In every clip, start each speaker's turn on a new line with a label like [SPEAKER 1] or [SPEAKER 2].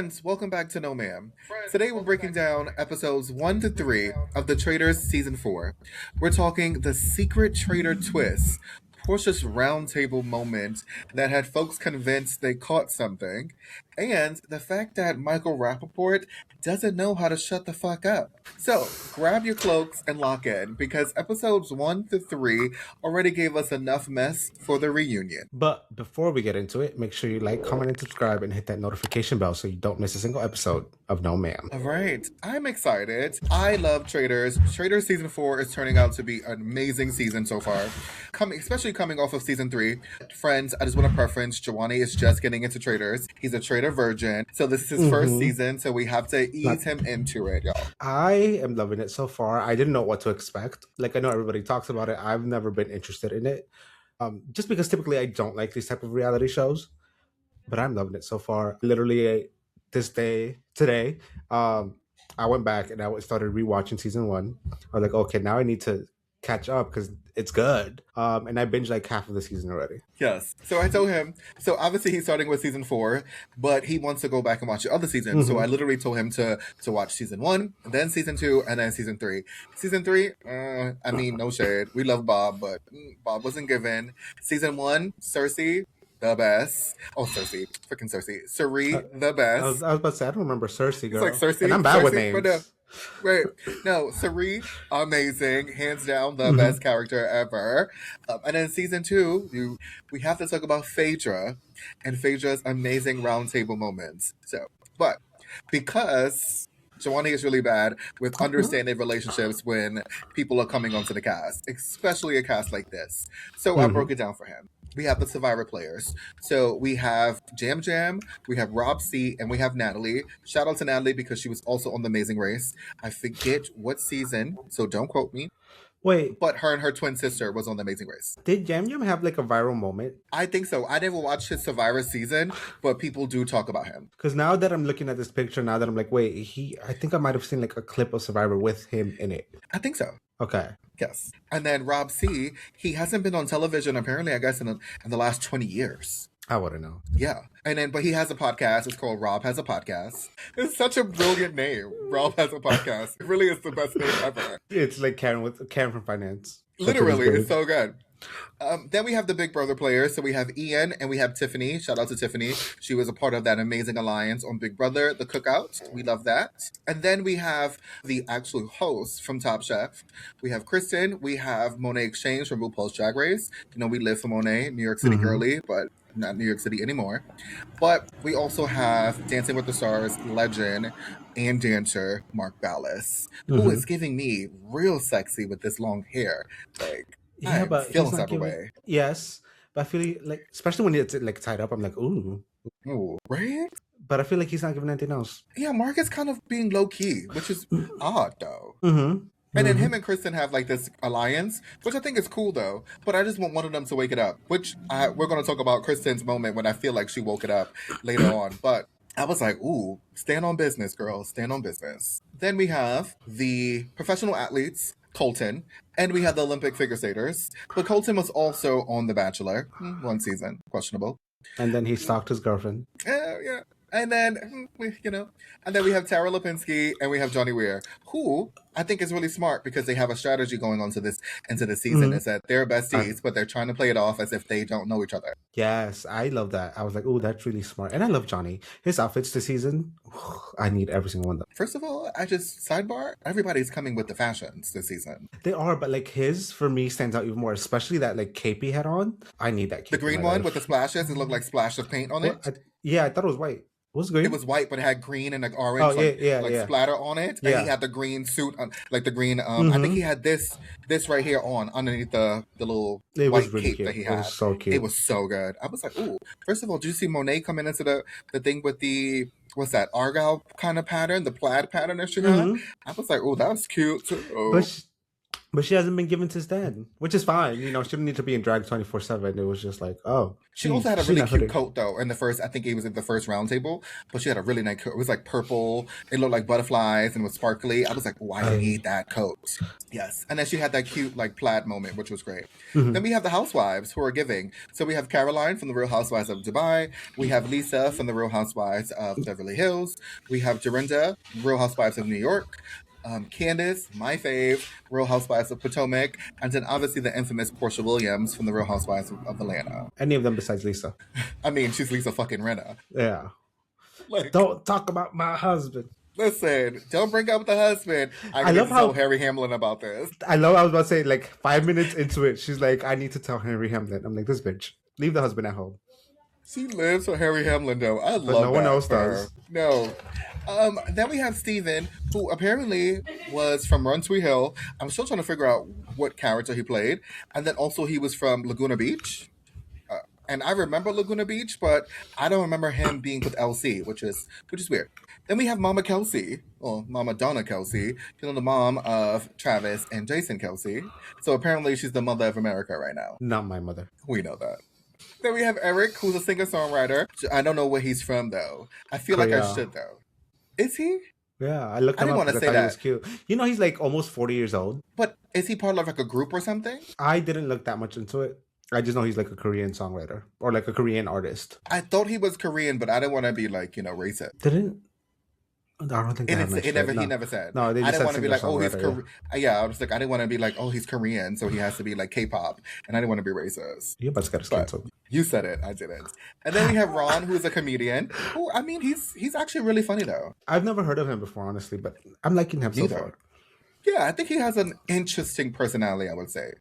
[SPEAKER 1] Friends, welcome back to No Ma'am. Today we're breaking down episodes 1 to 3 of the Traitors Season 4. We're talking the secret traitor twist, Portia's roundtable moment that had folks convinced they caught something, and the fact that Michael Rappaport doesn't know how to shut the fuck up. So, grab your cloaks and lock in, because episodes 1 to 3 already gave us enough mess for the reunion.
[SPEAKER 2] But before we get into it, make sure you like, comment, and subscribe, and hit that notification bell so you don't miss a single episode of No Ma'am.
[SPEAKER 1] All right, I'm excited. I love Traitors. Traitors Season 4 is turning out to be an amazing season so far, especially coming off of Season 3. Friends, I just want to preference, Jhoany is just getting into Traitors. He's a traitor virgin, so this is his first season, so we have to ease him into it, y'all.
[SPEAKER 2] I am loving it so far. I didn't know what to expect. Like, I know everybody talks about it. I've never been interested in it. Just because typically I don't like these type of reality shows, but I'm loving it so far. Literally today, I went back and I started rewatching season 1. I was like, okay, now I need to catch up because it's good. And I binged like half of the season already.
[SPEAKER 1] Yes. So I told him, so obviously he's starting with season 4, but he wants to go back and watch the other seasons. So I literally told him to watch season 1, then season 2, and then season 3. Season 3, I mean, no shade. We love Bob, but Bob wasn't given. Season 1, Cersei, the best. Oh, Cersei. Freaking Cersei. Suri, the best.
[SPEAKER 2] I was about to say, I don't remember Cersei, girl.
[SPEAKER 1] It's like Cersei.
[SPEAKER 2] And I'm bad with
[SPEAKER 1] Cersei,
[SPEAKER 2] names.
[SPEAKER 1] Wait, no, Suri, amazing, hands down the best character ever. And then season 2, we have to talk about Phaedra and Phaedra's amazing roundtable moments. So, but because Jhoany is really bad with understanding relationships when people are coming onto the cast, especially a cast like this. So I broke it down for him. We have the Survivor players. So we have Jam Jam, we have Rob C, and we have Natalie. Shout out to Natalie because she was also on The Amazing Race. I forget what season, so don't quote me.
[SPEAKER 2] Wait.
[SPEAKER 1] But her and her twin sister was on The Amazing Race.
[SPEAKER 2] Did Yam Yam have like a viral moment?
[SPEAKER 1] I think so. I never watched his Survivor season, but people do talk about him.
[SPEAKER 2] Because now that I'm looking at this picture, now that I'm like, wait, I think I might have seen like a clip of Survivor with him in it.
[SPEAKER 1] I think so.
[SPEAKER 2] Okay.
[SPEAKER 1] Yes. And then Rob C, he hasn't been on television apparently, I guess, in the last 20 years.
[SPEAKER 2] I wouldn't know.
[SPEAKER 1] Yeah. And then, but he has a podcast. It's called Rob Has a Podcast. It's such a brilliant name. Rob Has a Podcast. It really is the best name ever.
[SPEAKER 2] It's like Karen from Finance.
[SPEAKER 1] Literally, it's so good. Then we have the Big Brother players. So we have Ian and we have Tiffany. Shout out to Tiffany. She was a part of that amazing alliance on Big Brother, The Cookout. We love that. And then we have the actual hosts from Top Chef. We have Kristen. We have Monet Exchange from RuPaul's Drag Race. You know, we live for Monet, New York City girly, but not New York City anymore. But we also have Dancing with the Stars legend and dancer Mark Ballas, who is giving me real sexy with this long hair. Like,
[SPEAKER 2] yeah, but
[SPEAKER 1] feels that way.
[SPEAKER 2] Yes, but I feel like, especially when it's like tied up, I'm like, ooh,
[SPEAKER 1] right?
[SPEAKER 2] But I feel like he's not giving anything else.
[SPEAKER 1] Yeah, Mark is kind of being low key, which is odd though. And then him and Kristen have like this alliance, which I think is cool though. But I just want one of them to wake it up, which we're going to talk about Kristen's moment when I feel like she woke it up later on. But I was like, ooh, stand on business, girl. Stand on business. Then we have the professional athletes, Colton, and we have the Olympic figure skaters. But Colton was also on The Bachelor, one season, questionable.
[SPEAKER 2] And then he stalked his girlfriend.
[SPEAKER 1] Yeah. And then, and then we have Tara Lipinski and we have Johnny Weir, who I think is really smart because they have a strategy going on into the season. Is that they're besties, but they're trying to play it off as if they don't know each other.
[SPEAKER 2] Yes, I love that. I was like, oh, that's really smart. And I love Johnny. His outfits this season, I need every single one of them.
[SPEAKER 1] First of all, sidebar, everybody's coming with the fashions this season.
[SPEAKER 2] They are, but like his, for me, stands out even more, especially that like cape he had on. I need that cape.
[SPEAKER 1] The green one with the splashes, it looked like splash of paint on it.
[SPEAKER 2] I thought it was white. Was green?
[SPEAKER 1] It was white, but it had green and like orange, splatter on it. And he had the green suit, like the green. I think he had this right here on underneath the little white cape that he had. It
[SPEAKER 2] was so cute.
[SPEAKER 1] It was so good. I was like, ooh. First of all, did you see Monet coming into the thing with the what's that Argyle kind of pattern, the plaid pattern that she had? I was like, oh, that's cute too.
[SPEAKER 2] But she hasn't been given to Stan, which is fine. You know, she didn't need to be in drag 24/7. It was just like, oh,
[SPEAKER 1] She also had a
[SPEAKER 2] she
[SPEAKER 1] really
[SPEAKER 2] not
[SPEAKER 1] cute
[SPEAKER 2] hoodie.
[SPEAKER 1] coat though in the first. I think it was in the first round table, but she had a really nice coat. It was like purple. It looked like butterflies and was sparkly. I was like, oh, I need that coat. Yes, and then she had that cute like plaid moment, which was great. Then we have the housewives who are giving. So we have Caroline from the Real Housewives of Dubai. We have Lisa from the Real Housewives of Beverly Hills. We have Dorinda, Real Housewives of New York. Candiace, my fave, Real Housewives of Potomac, and then obviously the infamous Portia Williams from the Real Housewives of Atlanta.
[SPEAKER 2] Any of them besides Lisa.
[SPEAKER 1] I mean, she's Lisa fucking Rinna.
[SPEAKER 2] Yeah.
[SPEAKER 1] Like,
[SPEAKER 2] don't talk about my husband.
[SPEAKER 1] Listen, don't bring up the husband. I love how tell Harry Hamlin about this.
[SPEAKER 2] I was about to say, like 5 minutes into it, she's like, I need to tell Harry Hamlin. I'm like, this bitch, leave the husband at home.
[SPEAKER 1] She lives for Harry Hamlin, though. I love that.
[SPEAKER 2] No one else does.
[SPEAKER 1] No. Then we have Steven, who apparently was from Run Sweet Hill. I'm still trying to figure out what character he played. And then also he was from Laguna Beach. And I remember Laguna Beach, but I don't remember him being with LC, which is weird. Then we have Mama Kelsey, or Mama Donna Kelsey, you know, the mom of Travis and Jason Kelsey. So apparently she's the mother of America right now.
[SPEAKER 2] Not my mother.
[SPEAKER 1] We know that. Then we have Eric, who's a singer-songwriter. I don't know where he's from, though. I feel like I should, though. Is he?
[SPEAKER 2] Yeah, I looked him up because I thought he was cute. You know, he's like almost 40 years old.
[SPEAKER 1] But is he part of like a group or something?
[SPEAKER 2] I didn't look that much into it. I just know he's like a Korean songwriter or like a Korean artist.
[SPEAKER 1] I thought he was Korean, but I didn't want to be like, you know, racist.
[SPEAKER 2] I don't think
[SPEAKER 1] he never said.
[SPEAKER 2] No, they just
[SPEAKER 1] I didn't want to be like, oh, he's
[SPEAKER 2] Korean.
[SPEAKER 1] Yeah, I was like, I didn't want to be like, oh, he's Korean, so he has to be like K-pop, and I didn't want to be racist.
[SPEAKER 2] You about to get us canceled.
[SPEAKER 1] You said it, I didn't. And then we have Ron, who's a comedian. Who, I mean, he's actually really funny though.
[SPEAKER 2] I've never heard of him before, honestly, but I'm liking him so far.
[SPEAKER 1] Yeah, I think he has an interesting personality, I would say.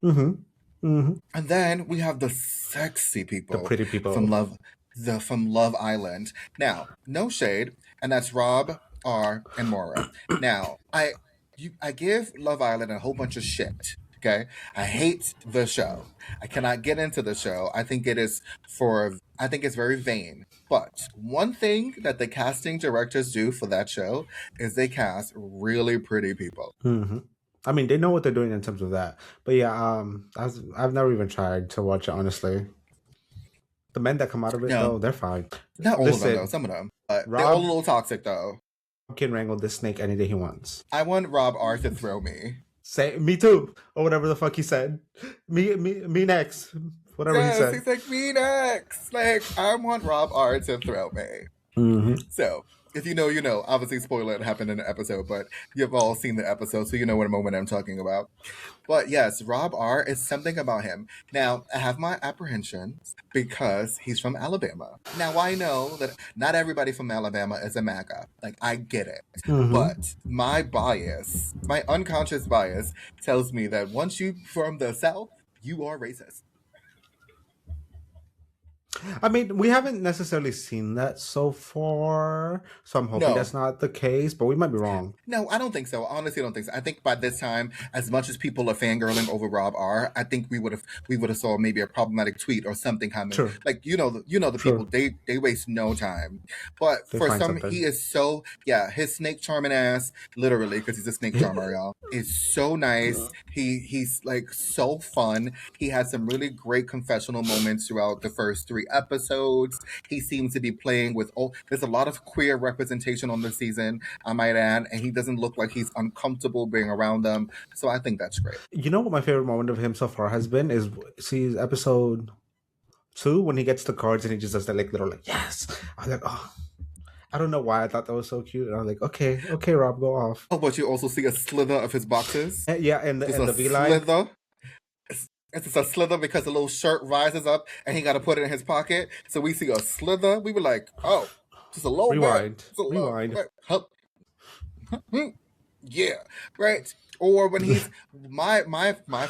[SPEAKER 1] And then we have the sexy people,
[SPEAKER 2] the pretty people
[SPEAKER 1] from Love Island. Now, no shade, and that's Rob, R, and Maura. Now, I give Love Island a whole bunch of shit. Okay, I hate the show. I cannot get into the show. I think it's very vain. But one thing that the casting directors do for that show is they cast really pretty people.
[SPEAKER 2] I mean, they know what they're doing in terms of that. But yeah, I've never even tried to watch it, honestly. The men that come out of it, though, they're fine.
[SPEAKER 1] Not all of them, though. Some of them. But they're all a little toxic, though.
[SPEAKER 2] Can wrangle this snake any day he wants.
[SPEAKER 1] I want Rob R to throw me.
[SPEAKER 2] Say, me too. Or whatever the fuck he said. Me next. Whatever he said.
[SPEAKER 1] He's like, me next. Like, I want Rob R to throw me. So, if you know, you know. Obviously, spoiler, it happened in the episode, but you've all seen the episode, so you know what moment I'm talking about. But yes, Rob R is something about him. Now, I have my apprehensions because he's from Alabama. Now, I know that not everybody from Alabama is a MAGA. Like, I get it. But my bias, my unconscious bias, tells me that once you're from the South, you are racist.
[SPEAKER 2] I mean, we haven't necessarily seen that so far, so I'm hoping that's not the case, but we might be wrong.
[SPEAKER 1] No, I don't think so. Honestly, I don't think so. I think by this time, as much as people are fangirling over Rob R, I think we would have saw maybe a problematic tweet or something coming.
[SPEAKER 2] True.
[SPEAKER 1] Like the people, they waste no time. But for some, he is so his snake charming ass, literally, because he's a snake charmer, y'all, is so nice. He's like so fun. He had some really great confessional moments throughout the first 3 episodes. He seems to be playing with there's a lot of queer representation on the season, I might add, and he doesn't look like he's uncomfortable being around them. So I think that's great.
[SPEAKER 2] You know what my favorite moment of him so far has been is episode 2 when he gets the cards and he just does that like little yes. I was like, oh, I don't know why I thought that was so cute. And I was like, okay, Rob, go off.
[SPEAKER 1] Oh, but you also see a slither of his boxes.
[SPEAKER 2] Yeah, and the V-line.
[SPEAKER 1] Slither. It's just a slither because the little shirt rises up and he got to put it in his pocket. So we see a slither. We were like, oh, just a low
[SPEAKER 2] rewind.
[SPEAKER 1] Yeah, right. Or when he's my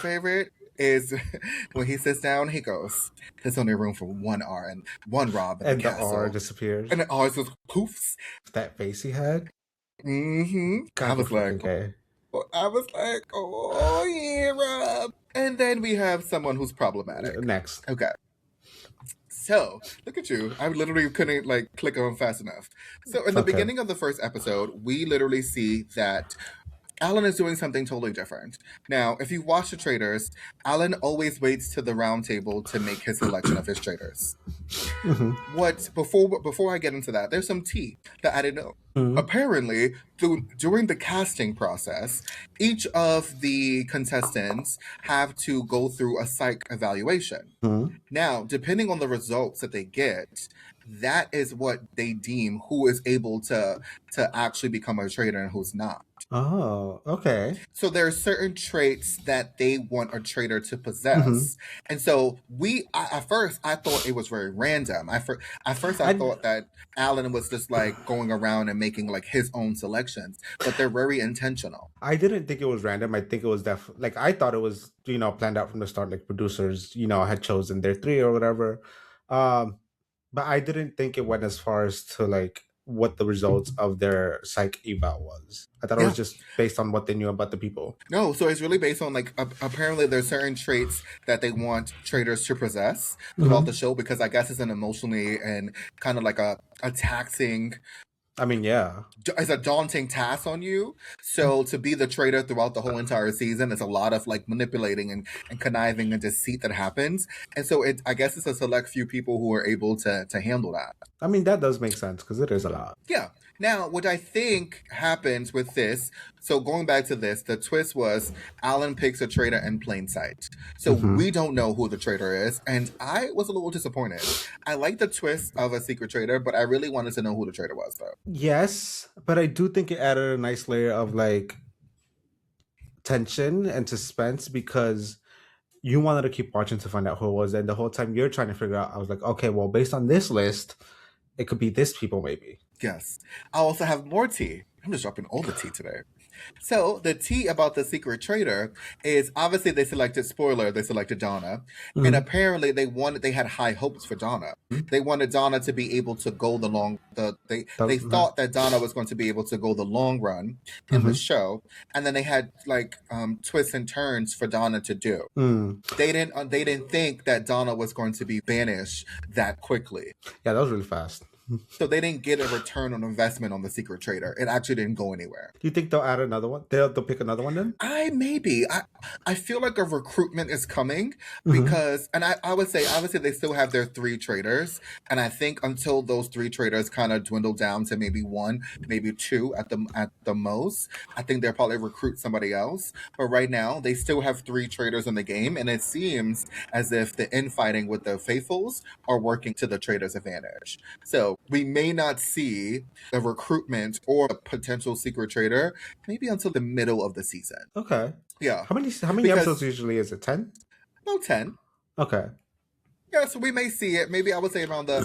[SPEAKER 1] favorite is when he sits down, he goes, there's only room for one R and one Rob.
[SPEAKER 2] And the R disappears.
[SPEAKER 1] And the R just poofs.
[SPEAKER 2] That face he had.
[SPEAKER 1] I was like, oh yeah, Rob. And then we have someone who's problematic.
[SPEAKER 2] Next.
[SPEAKER 1] Okay. So, look at you. I literally couldn't click on fast enough. So in the beginning of the first episode, we literally see that Alan is doing something totally different. Now, if you watch the Traitors, Alan always waits to the round table to make his selection of his traitors.
[SPEAKER 2] Mm-hmm.
[SPEAKER 1] What before I get into that, there's some tea that I didn't know.
[SPEAKER 2] Mm-hmm.
[SPEAKER 1] Apparently, during the casting process, each of the contestants have to go through a psych evaluation.
[SPEAKER 2] Mm-hmm.
[SPEAKER 1] Now, depending on the results that they get, that is what they deem who is able to actually become a traitor and who's not.
[SPEAKER 2] Oh, okay.
[SPEAKER 1] So there are certain traits that they want a traitor to
[SPEAKER 2] Mm-hmm.
[SPEAKER 1] possess, and so at first I thought it was very random. At first I
[SPEAKER 2] I
[SPEAKER 1] thought that Alan was just like going around and making like his own selections, but they're very intentional.
[SPEAKER 2] I didn't think it was random. I think it was like I thought it was planned out from the start. Like producers had chosen their three or whatever. Um, but I didn't think it went as far as to like what the results of their psych eval was. I thought it
[SPEAKER 1] Yeah.
[SPEAKER 2] was just based on what they knew about the people.
[SPEAKER 1] No, so it's really based on like apparently there's certain traits that they want traders to possess throughout the show because I guess it's an emotionally and kind of like a taxing.
[SPEAKER 2] I mean, yeah.
[SPEAKER 1] It's a daunting task on you. So to be the trader throughout the whole entire season is a lot of like manipulating and conniving and deceit that happens. And so I guess it's a select few people who are able to handle that.
[SPEAKER 2] I mean, that does make sense because it is a lot.
[SPEAKER 1] Yeah. Now, what I think happens with this, so going back to this, the twist was Alan picks a traitor in plain sight. So we don't know who the traitor is, and I was a little disappointed. I like the twist of a secret traitor, but I really wanted to know who the traitor was, though.
[SPEAKER 2] Yes, but I do think it added a nice layer of like tension and suspense because you wanted to keep watching to find out who it was, and the whole time you're trying to figure out, I was like, okay, well, based on this list, it could be this people maybe.
[SPEAKER 1] Yes. I also have more tea. I'm just dropping all the tea today. So the tea about the secret traitor is obviously they selected Donna, and apparently they had high hopes for Donna. They wanted Donna to be able to go they thought that Donna was going to be able to go the long run in the show, and then they had like twists and turns for Donna to do. They didn't think that Donna was going to be banished that quickly.
[SPEAKER 2] Yeah, that was really fast.
[SPEAKER 1] So they didn't get a return on investment on the secret traitor. It actually didn't go anywhere.
[SPEAKER 2] Do you think they'll add another one? They'll pick another one then?
[SPEAKER 1] I feel like a recruitment is coming because, and I would say obviously they still have their three traitors, and I think until those three traitors kind of dwindle down to maybe one, maybe two at the most, I think they'll probably recruit somebody else. But right now they still have three traitors in the game, and it seems as if the infighting with the faithfuls are working to the traitors' advantage. So we may not see a recruitment or a potential secret traitor maybe until the middle of the season.
[SPEAKER 2] Okay.
[SPEAKER 1] Yeah.
[SPEAKER 2] How many
[SPEAKER 1] Because-
[SPEAKER 2] episodes usually is it? 10?
[SPEAKER 1] About 10.
[SPEAKER 2] Okay.
[SPEAKER 1] Yeah, so we may see it. Maybe I would say around the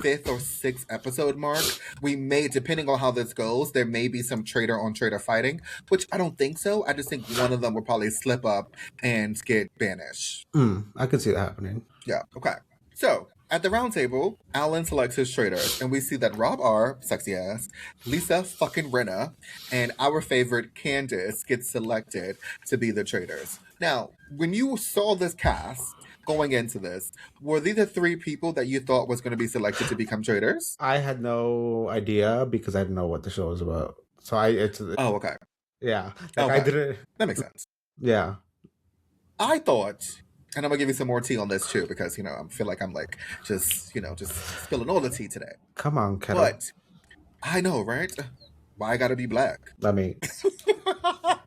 [SPEAKER 1] fifth or sixth episode mark. We may, depending on how this goes, there may be some traitor on traitor fighting, which I don't think so. I just think one of them will probably slip up and get banished.
[SPEAKER 2] I could see that happening.
[SPEAKER 1] Yeah, okay. So, at the round table, Alan selects his traitors, and we see that Rob R, sexy ass, Lisa fucking Rinna, and our favorite Candiace get selected to be the traitors. Now, when you saw this cast going into this, were these the three people that you thought was going to be selected to become traitors?
[SPEAKER 2] I had no idea because I didn't know what the show was about. So
[SPEAKER 1] Oh, okay.
[SPEAKER 2] Yeah. Like
[SPEAKER 1] Okay.
[SPEAKER 2] I didn't.
[SPEAKER 1] That makes sense.
[SPEAKER 2] Yeah.
[SPEAKER 1] I thought, and I'm gonna give you some more tea on this too, because I feel like I'm like just spilling all the tea today.
[SPEAKER 2] Come on, Kettle.
[SPEAKER 1] But I know, right? Why I gotta be black?
[SPEAKER 2] I mean,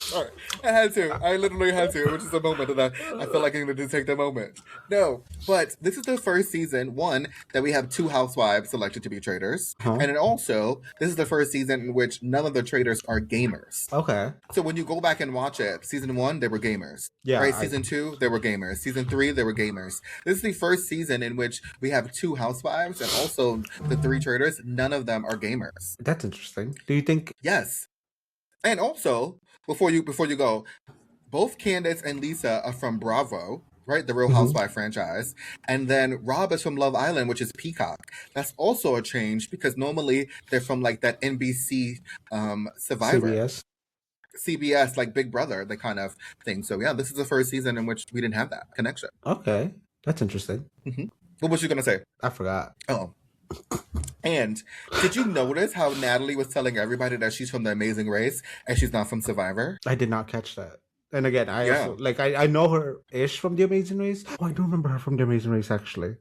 [SPEAKER 1] Sorry. I had to. I literally had to. It was just a moment that I feel like I needed to take the moment. No, but this is the first season, one, that we have two housewives selected to be traitors.
[SPEAKER 2] Huh?
[SPEAKER 1] And then also, this is the first season in which none of the traitors are gamers.
[SPEAKER 2] Okay.
[SPEAKER 1] So when you go back and watch it, season 1, they were gamers.
[SPEAKER 2] Yeah,
[SPEAKER 1] Right? Season 2, they were gamers. Season 3, they were gamers. This is the first season in which we have two housewives and also the three traitors. None of them are gamers.
[SPEAKER 2] That's interesting. Do you think?
[SPEAKER 1] Yes. And also, before you go, both Candiace and Lisa are from Bravo, right? The Real Housewife franchise. And then Rob is from Love Island, which is Peacock. That's also a change because normally they're from like that NBC Survivor. CBS, like Big Brother, the kind of thing. So yeah, this is the first season in which we didn't have that connection.
[SPEAKER 2] Okay. That's interesting.
[SPEAKER 1] What was you going to say?
[SPEAKER 2] I forgot.
[SPEAKER 1] Oh. And did you notice how Natalie was telling everybody that she's from the Amazing Race and she's not from Survivor?
[SPEAKER 2] I did not catch that. And again, I
[SPEAKER 1] Yeah.
[SPEAKER 2] also like I know her ish from The Amazing Race. Oh, I do remember her from The Amazing Race actually.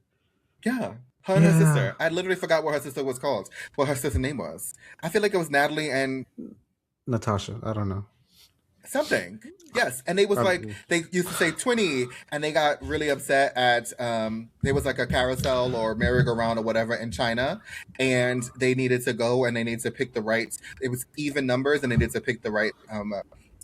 [SPEAKER 1] Yeah. Her and her
[SPEAKER 2] Yeah.
[SPEAKER 1] sister. I literally forgot what her sister was called, what her sister's name was. I feel like it was Natalie and
[SPEAKER 2] Natasha. I don't know.
[SPEAKER 1] something. Yes. And they was like, they used to say 20 and they got really upset at, there was like a carousel or merry-go-round or whatever in China. And they needed to go and they needed to pick the right, it was even numbers and they needed to pick the right,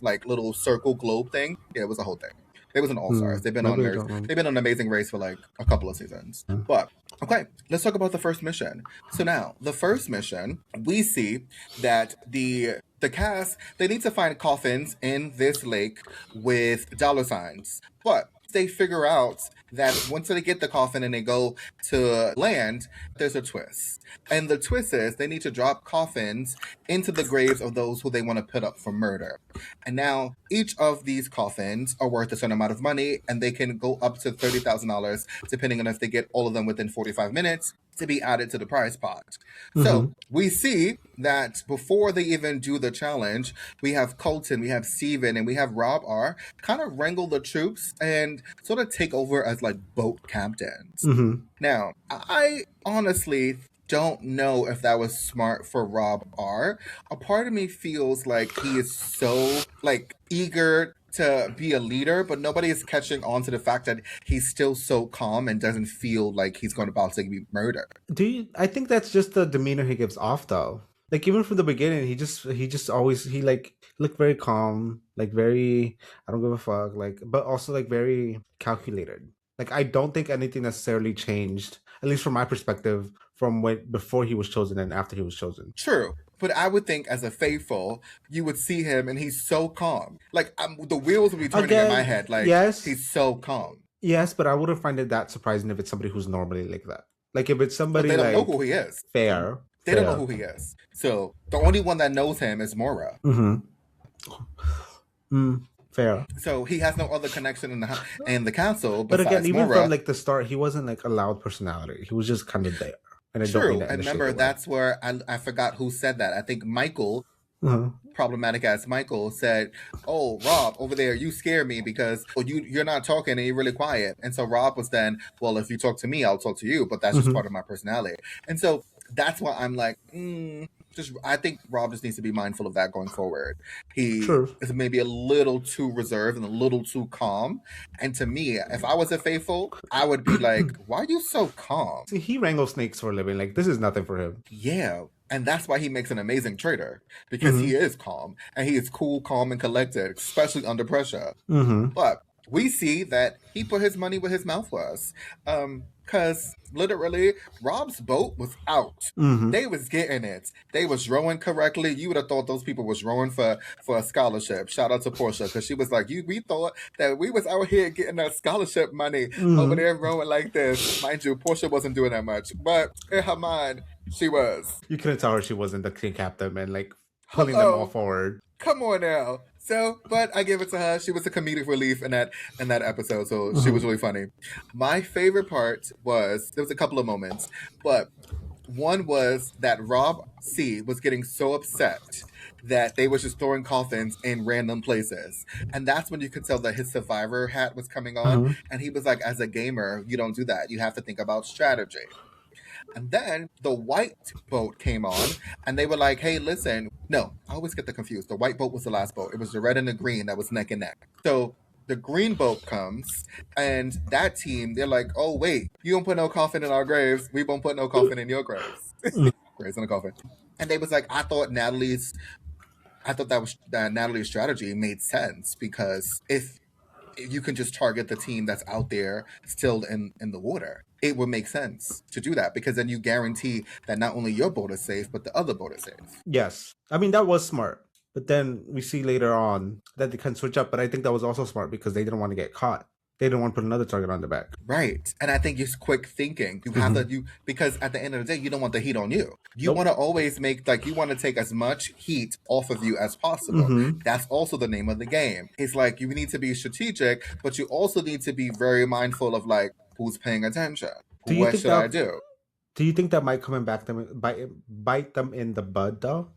[SPEAKER 1] like little circle globe thing. Yeah, it was a whole thing. They was an All Stars. They've been on
[SPEAKER 2] Maybe I
[SPEAKER 1] there.
[SPEAKER 2] don't know.
[SPEAKER 1] They've been on Amazing Race for like a couple of seasons. But okay, let's talk about the first mission. So now, the first mission, we see that the cast, they need to find coffins in this lake with dollar signs. But they figure out that once they get the coffin and they go to land, there's a twist. And the twist is they need to drop coffins into the graves of those who they want to put up for murder. And now each of these coffins are worth a certain amount of money and they can go up to $30,000 depending on if they get all of them within 45 minutes to be added to the prize pot. So we see that before they even do the challenge, we have Colton, we have Steven, and we have Rob R kind of wrangle the troops and sort of take over as like boat captains. Now, I honestly don't know if that was smart for Rob R. A part of me feels like he is so like eager to be a leader, but nobody is catching on to the fact that he's still so calm and doesn't feel like he's going about to be murdered.
[SPEAKER 2] I think that's just the demeanor he gives off though. Like even from the beginning, he just always he like looked very calm, like very I don't give a fuck, like but also like very calculated. Like I don't think anything necessarily changed, at least from my perspective, from when before he was chosen and after he was chosen.
[SPEAKER 1] True. But I would think as a faithful, you would see him and he's so calm. Like the wheels would be turning in my head. Like
[SPEAKER 2] yes,
[SPEAKER 1] he's so calm.
[SPEAKER 2] Yes, but I wouldn't find it that surprising if it's somebody who's normally like that. Like if it's
[SPEAKER 1] But
[SPEAKER 2] somebody
[SPEAKER 1] they don't know
[SPEAKER 2] like
[SPEAKER 1] who he is.
[SPEAKER 2] fair.
[SPEAKER 1] They don't know who he is. So the only one that knows him is Mora.
[SPEAKER 2] Fair.
[SPEAKER 1] So he has no other connection in the council.
[SPEAKER 2] But again, even
[SPEAKER 1] Mora.
[SPEAKER 2] from like the start, he wasn't like a loud personality. He was just kind of there. And I don't
[SPEAKER 1] True.
[SPEAKER 2] mean that in
[SPEAKER 1] And
[SPEAKER 2] a
[SPEAKER 1] remember,
[SPEAKER 2] shady way.
[SPEAKER 1] that's where I forgot who said that. I think Michael, problematic ass Michael, said, "Oh, Rob, over there, you scare me because you're not talking and you're really quiet." And so Rob was then, "Well, if you talk to me, I'll talk to you, but that's just part of my personality." And so that's why I'm like, I think Rob just needs to be mindful of that going forward. He is maybe a little too reserved and a little too calm. And to me, if I was a faithful, I would be like, why are you so calm?
[SPEAKER 2] See, he wrangles snakes for a living. Like this is nothing for him.
[SPEAKER 1] Yeah. And that's why he makes an amazing traitor, because he is calm and he is cool, calm, and collected, especially under pressure. But we see that he put his money where his mouth was. Because literally, Rob's boat was out. They was getting it. They was rowing correctly. You would have thought those people was rowing for a scholarship. Shout out to Portia, because she was like, we thought that we was out here getting that scholarship money over there rowing like this. Mind you, Portia wasn't doing that much. But in her mind, she was.
[SPEAKER 2] You couldn't tell her she wasn't the team captain and like pulling them all forward.
[SPEAKER 1] Come on now. So, but I give it to her. She was a comedic relief in that episode, so she was really funny. My favorite part was there was a couple of moments, but one was that Rob C was getting so upset that they was just throwing coffins in random places, and that's when you could tell that his survivor hat was coming on, and he was like, "As a gamer, you don't do that. You have to think about strategy." And then the white boat came on and they were like, hey, listen. No, I always get that confused. The white boat was the last boat. It was the red and the green that was neck and neck. So the green boat comes and that team, they're like, oh, wait, you don't put no coffin in our graves. We won't put no coffin in your graves. Graves in a coffin. And they was like, I thought Natalie's strategy made sense, because if you can just target the team that's out there still in the water, it would make sense to do that, because then you guarantee that not only your boat is safe, but the other boat is safe.
[SPEAKER 2] Yes. I mean, that was smart. But then we see later on that they can switch up. But I think that was also smart because they didn't want to get caught. They didn't want to put another target on their back.
[SPEAKER 1] Right. And I think it's quick thinking. You have to, because at the end of the day, you don't want the heat on you. You want to always you want to take as much heat off of you as possible. That's also the name of the game. It's like, you need to be strategic, but you also need to be very mindful of like, who's paying attention? What should I do?
[SPEAKER 2] Do you think that might come and back them bite them in the bud though?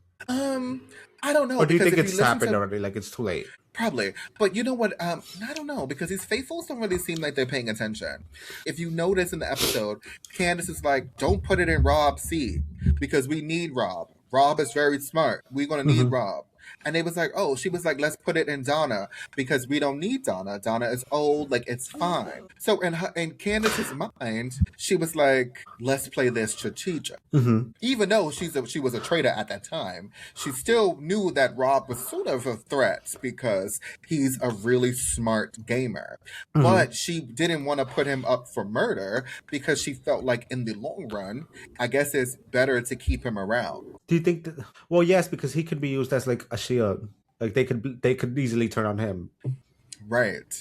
[SPEAKER 1] I don't know
[SPEAKER 2] Or do you
[SPEAKER 1] because
[SPEAKER 2] think
[SPEAKER 1] if you
[SPEAKER 2] it's
[SPEAKER 1] listen
[SPEAKER 2] happened
[SPEAKER 1] to
[SPEAKER 2] already? Like it's too late.
[SPEAKER 1] probably, but you know what? I don't know because these faithfuls don't really seem like they're paying attention. If you notice in the episode, Candiace is like, "Don't put it in Rob's seed because we need Rob. Rob is very smart. We're gonna need
[SPEAKER 2] Mm-hmm.
[SPEAKER 1] Rob." And they was like, "Oh," she was like, "Let's put it in Donna because we don't need Donna. Donna is old. Like it's fine." So in Candiace's mind, she was like, "Let's play this strategic."
[SPEAKER 2] Mm-hmm.
[SPEAKER 1] Even though she was a traitor at that time, she still knew that Rob was sort of a threat because he's a really smart gamer.
[SPEAKER 2] Mm-hmm.
[SPEAKER 1] But she didn't want to put him up for murder because she felt like in the long run, I guess it's better to keep him around.
[SPEAKER 2] Do you think that? Well, yes, because he could be used as like a shield. Like they could easily turn on him.
[SPEAKER 1] Right.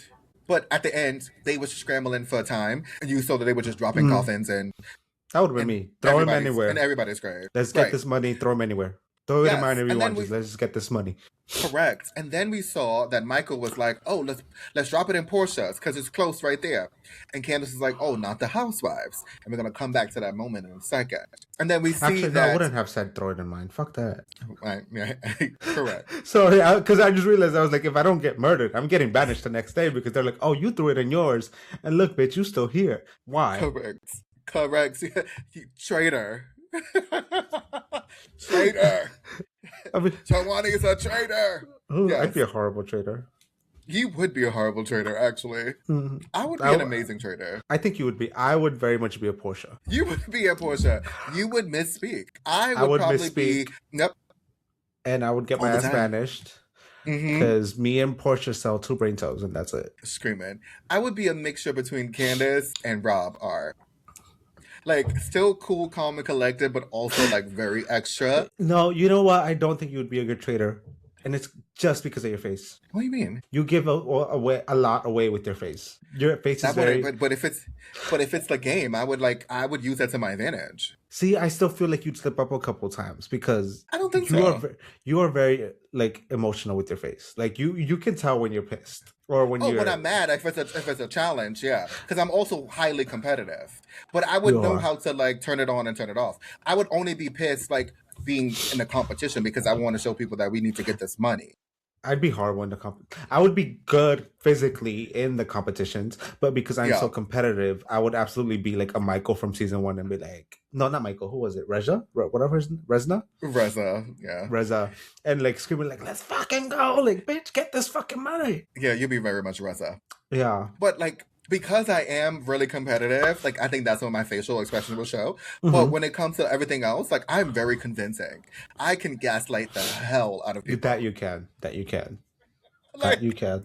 [SPEAKER 1] But at the end, they were scrambling for time, and you saw that they were just dropping
[SPEAKER 2] Mm.
[SPEAKER 1] coffins
[SPEAKER 2] That would have been
[SPEAKER 1] and
[SPEAKER 2] me. Throw him anywhere.
[SPEAKER 1] everybody's grave.
[SPEAKER 2] Let's get
[SPEAKER 1] Right.
[SPEAKER 2] this money. Throw him anywhere. Throw it in mine
[SPEAKER 1] Yes.
[SPEAKER 2] if you
[SPEAKER 1] And then
[SPEAKER 2] want. Just let's just get this money.
[SPEAKER 1] correct. And then we saw that Michael was like, "Oh, let's drop it in Portia's because it's close right there." And Candiace is like, "Oh, not the housewives." And we're gonna come back to that moment in a second. And then we see
[SPEAKER 2] Actually, no,
[SPEAKER 1] that
[SPEAKER 2] I wouldn't have said throw it in mine. Fuck that.
[SPEAKER 1] yeah, correct.
[SPEAKER 2] Sorry, because I just realized I was like, if I don't get murdered, I'm getting banished the next day because they're like, oh, you threw it in yours, and look, bitch, you still here. Why?
[SPEAKER 1] Correct. Traitor. Traitor.
[SPEAKER 2] I mean,
[SPEAKER 1] Jhoany is a traitor.
[SPEAKER 2] I'd
[SPEAKER 1] Yes.
[SPEAKER 2] be a horrible traitor.
[SPEAKER 1] You would be a horrible traitor, actually.
[SPEAKER 2] Mhm.
[SPEAKER 1] I would be an amazing traitor.
[SPEAKER 2] I think you would be. I would very much be a Portia.
[SPEAKER 1] You would be a Portia. You would misspeak. I
[SPEAKER 2] would
[SPEAKER 1] would probably be.
[SPEAKER 2] misspeak.
[SPEAKER 1] Yep.
[SPEAKER 2] And I would get my
[SPEAKER 1] All the
[SPEAKER 2] ass
[SPEAKER 1] time.
[SPEAKER 2] banished
[SPEAKER 1] Mm-hmm.
[SPEAKER 2] because me and Portia sell 2 brain cells, and that's it.
[SPEAKER 1] Screaming. I would be a mixture between Candiace and Rob are. Like, still cool, calm, and collected, but also, like, very extra.
[SPEAKER 2] No, you know what? I don't think you would be a good traitor. And it's just because of your face.
[SPEAKER 1] What do you mean?
[SPEAKER 2] You give a lot away with your face. Your face is very.
[SPEAKER 1] But if it's the game, I would use that to my advantage.
[SPEAKER 2] See, I still feel like you'd slip up a couple times because
[SPEAKER 1] I don't think
[SPEAKER 2] you
[SPEAKER 1] so.
[SPEAKER 2] you are very like emotional with your face. Like you can tell when you're pissed or when you're.
[SPEAKER 1] When I'm mad, if it's a challenge, yeah, because I'm also highly competitive. But I would
[SPEAKER 2] You
[SPEAKER 1] know
[SPEAKER 2] are.
[SPEAKER 1] how to like turn it on and turn it off. I would only be pissed like being in a competition because I want to show people that we need to get this money.
[SPEAKER 2] I'd be horrible in the I would be good physically in the competitions, but because I'm
[SPEAKER 1] Yeah.
[SPEAKER 2] so competitive, I would absolutely be like a Michael from season 1 and be like, no, not Michael. Who was it? Whatever his Resna? Reza, and like screaming like, let's fucking go, like, bitch, get this fucking money.
[SPEAKER 1] Yeah, you'd be very much Reza.
[SPEAKER 2] Yeah.
[SPEAKER 1] But like because I am really competitive, like I think that's what my facial expressions will show. But
[SPEAKER 2] Mhm.
[SPEAKER 1] when it comes to everything else, like I'm very convincing. I can gaslight the hell out of people.
[SPEAKER 2] That you can.
[SPEAKER 1] Like,
[SPEAKER 2] You can.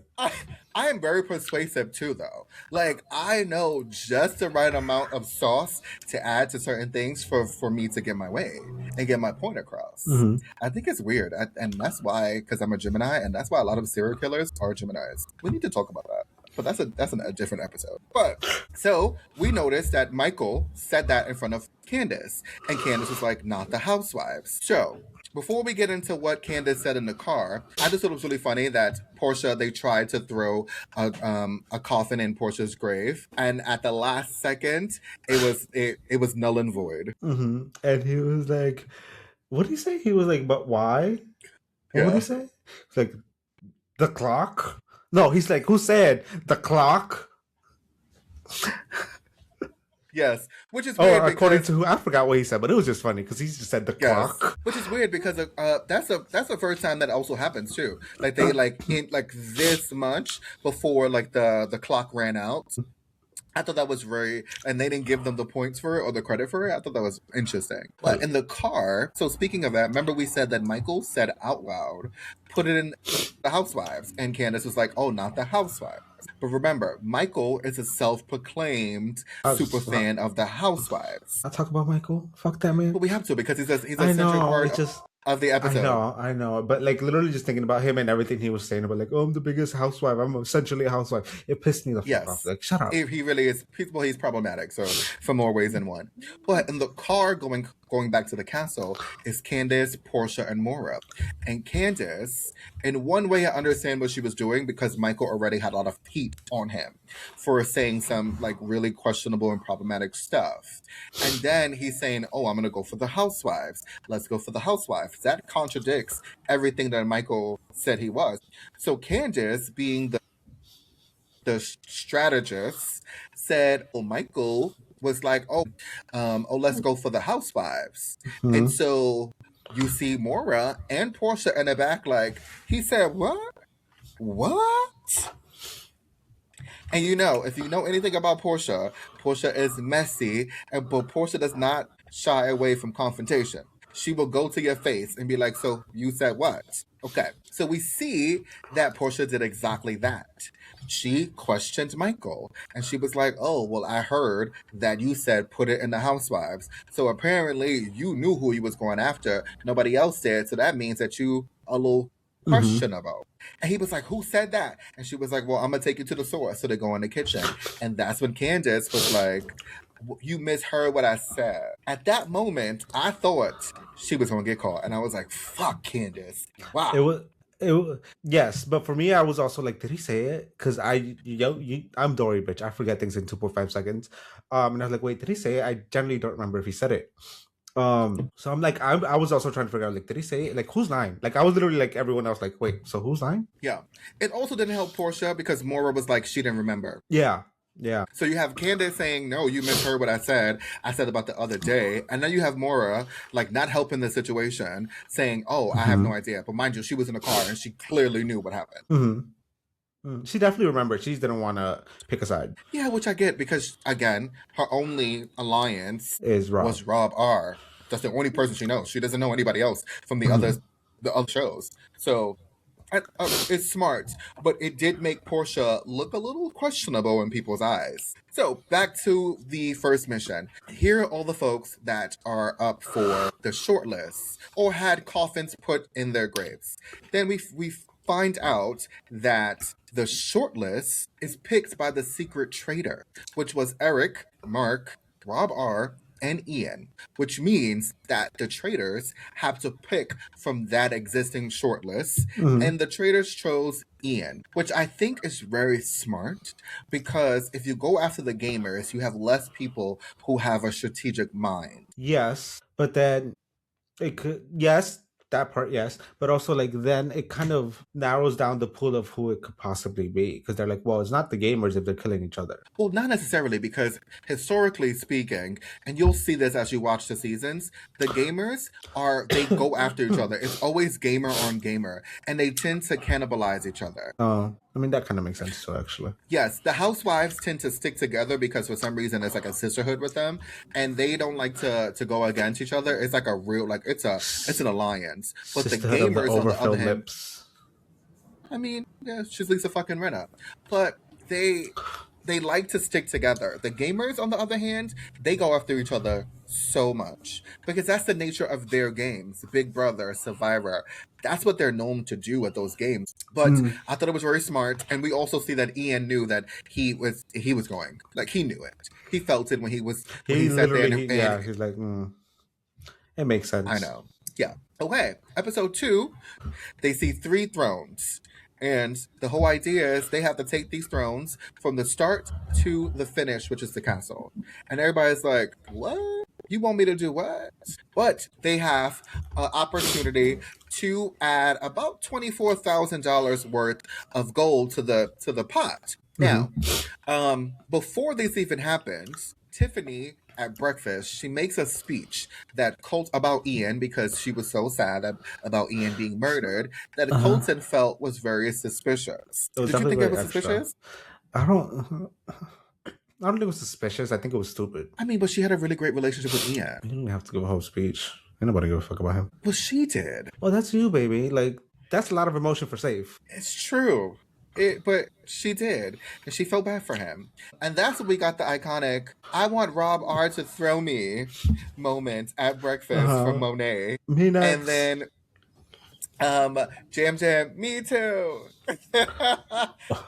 [SPEAKER 1] I am very persuasive too, though. Like I know just the right amount of sauce to add to certain things for me to get my way and get my point across.
[SPEAKER 2] Mhm.
[SPEAKER 1] I think it's weird, and that's why because I'm a Gemini, and that's why a lot of serial killers are Geminis. We need to talk about that. But that's a different episode. But so we noticed that Michael said that in front of Candiace, and Candiace was like, "Not the housewives." So before we get into what Candiace said in the car, I just thought it was really funny that Portia they tried to throw a coffin in Portia's grave, and at the last second, it was null and void.
[SPEAKER 2] Mm-hmm. And he was like, what did he say? He was like, but why? What did he say? It's like, the clock? No, he's like, who said the clock?
[SPEAKER 1] Yes, which is weird.
[SPEAKER 2] According to who, I forgot what he said, but it was just funny because he just said the clock.
[SPEAKER 1] Which is weird because that's the first time that also happens too. Like they like in like this much before like the clock ran out. I thought that was very, and they didn't give them the points for it or the credit for it. I thought that was interesting. But in the car, so speaking of that, remember we said that Michael said out loud, put it in the housewives. And Candiace was like, oh, not the housewives. But remember, Michael is a self-proclaimed super fan of the housewives.
[SPEAKER 2] I'll talk about Michael. Fuck that man.
[SPEAKER 1] But we have to because he's a
[SPEAKER 2] I
[SPEAKER 1] central
[SPEAKER 2] know.
[SPEAKER 1] part. of the episode.
[SPEAKER 2] I know. But like literally just thinking about him and everything he was saying about like, oh, I'm the biggest housewife. I'm essentially a housewife. It pissed me the fuck off.
[SPEAKER 1] Yes.
[SPEAKER 2] Like, shut up.
[SPEAKER 1] He really is. He's problematic. So for more ways than one. But in the car going back to the castle is Candiace, Portia, and Maura. And Candiace, in one way, I understand what she was doing because Michael already had a lot of heat on him for saying some like really questionable and problematic stuff. And then he's saying, "Oh, I'm gonna go for the housewives. Let's go for the housewives." That contradicts everything that Michael said he was. So Candiace, being the strategist, said, "Oh, Michael was like, oh, let's go for the housewives." And
[SPEAKER 2] Mhm.
[SPEAKER 1] so you see Mora and Portia in the back, like he said, "What? What?" And if you know anything about Portia, Portia is messy, but Portia does not shy away from confrontation. She will go to your face and be like, "So you said what?" Okay, so we see that Portia did exactly that. She questioned Michael, and she was like, "Oh, well, I heard that you said put it in the housewives. So apparently you knew who you was going after. Nobody else did. So that means that you a little
[SPEAKER 2] Mhm.
[SPEAKER 1] questionable." And he was like, "Who said that?" And she was like, "Well, I'm gonna take you to the source." So they go in the kitchen, and that's when Candace was like, "You misheard what I said." At that moment, I thought she was gonna get caught, and I was like, "Fuck, Candace!
[SPEAKER 2] It
[SPEAKER 1] Wow."
[SPEAKER 2] was. Yes, but for me, I was also like, did he say it? Because I'm Dory, bitch. I forget things in 2.5 seconds. And I was like, wait, did he say it? I generally don't remember if he said it. So I'm like, I was also trying to figure out, like, did he say it? Like, who's lying? Like, I was literally like everyone else, like, wait, so who's lying?
[SPEAKER 1] Yeah. It also didn't help Portia because Maura was like, she didn't remember.
[SPEAKER 2] Yeah, yeah.
[SPEAKER 1] So you have Candace saying, "No, you misheard what I said. I said about the other day." And then you have Maura, like, not helping the situation, saying, "Oh, I have
[SPEAKER 2] Mm-hmm.
[SPEAKER 1] no idea." But mind you, she was in the car and she clearly knew what happened.
[SPEAKER 2] Mm-hmm. She definitely remembered. She just didn't want to pick a side.
[SPEAKER 1] Yeah, which I get because, again, her only alliance
[SPEAKER 2] Is Rob.
[SPEAKER 1] was Rob R. That's the only person she knows. She doesn't know anybody else from the
[SPEAKER 2] Mhm.
[SPEAKER 1] other shows. So it's smart, but it did make Portia look a little questionable in people's eyes. So back to the first mission. Here are all the folks that are up for the shortlist or had coffins put in their graves. Then we find out that the shortlist is picked by the secret traitor, which was Eric, Mark, Rob R, and Ian, which means that the traitors have to pick from that existing shortlist,
[SPEAKER 2] Mhm.
[SPEAKER 1] and the traitors chose Ian, which I think is very smart because if you go after the gamers, you have less people who have a strategic mind.
[SPEAKER 2] Yes, but then it could. Yes, that part. Yes, but also like then it kind of narrows down the pool of who it could possibly be because they're like, well, it's not the gamers if they're killing each other.
[SPEAKER 1] Well, not necessarily, because historically speaking, and you'll see this as you watch the seasons, the gamers they go after each other. It's always gamer on gamer, and they tend to cannibalize each other.
[SPEAKER 2] I mean that kind of makes sense too, actually.
[SPEAKER 1] Yes, the housewives tend to stick together because for some reason it's like a sisterhood with them, and they don't like to go against each other. It's like a real like it's an alliance. But the
[SPEAKER 2] Sisterhood of the
[SPEAKER 1] gamers, on the other
[SPEAKER 2] overfilled
[SPEAKER 1] hand,
[SPEAKER 2] lips.
[SPEAKER 1] I mean, yeah, she's Lisa fucking Rinna. But they like to stick together. The gamers, on the other hand, they go after each other so much because that's the nature of their games. Big Brother, Survivor, that's what they're known to do at those games. But
[SPEAKER 2] Mm.
[SPEAKER 1] I thought it was very smart, and we also see that Ian knew that he was going. Like he knew it. He felt it when he
[SPEAKER 2] He
[SPEAKER 1] sat there
[SPEAKER 2] literally,
[SPEAKER 1] and
[SPEAKER 2] yeah, he's like, it makes
[SPEAKER 1] I
[SPEAKER 2] sense.
[SPEAKER 1] know. Yeah. Okay. Episode 2, they see 3 thrones. And the whole idea is they have to take these thrones from the start to the finish, which is the castle. And everybody's like, "What? You want me to do what?" But they have an opportunity to add about $24,000 worth of gold to the pot. Now,
[SPEAKER 2] Mm-hmm.
[SPEAKER 1] before this even happens, Tiffany at breakfast, she makes a speech that about Ian because she was so sad about Ian being murdered that
[SPEAKER 2] Uh huh.
[SPEAKER 1] Colton felt was very suspicious.
[SPEAKER 2] It was
[SPEAKER 1] Did you
[SPEAKER 2] definitely
[SPEAKER 1] think that
[SPEAKER 2] very
[SPEAKER 1] was
[SPEAKER 2] extra.
[SPEAKER 1] suspicious?
[SPEAKER 2] I don't. I don't think it was suspicious. I think it was stupid.
[SPEAKER 1] I mean, but she had a really great relationship with
[SPEAKER 2] You
[SPEAKER 1] Ian.
[SPEAKER 2] don't have to give a whole speech. Ain't nobody give a fuck about him.
[SPEAKER 1] Well, she did.
[SPEAKER 2] Well, that's you, baby. Like that's a lot of emotion for safe.
[SPEAKER 1] It's true. But she did, and she felt bad for him, and that's when we got the iconic "I want Rob R to throw me" moment at
[SPEAKER 2] Uh
[SPEAKER 1] breakfast from
[SPEAKER 2] huh.
[SPEAKER 1] Monet,
[SPEAKER 2] Me
[SPEAKER 1] and
[SPEAKER 2] next.
[SPEAKER 1] then Um, Jam Jam, me too.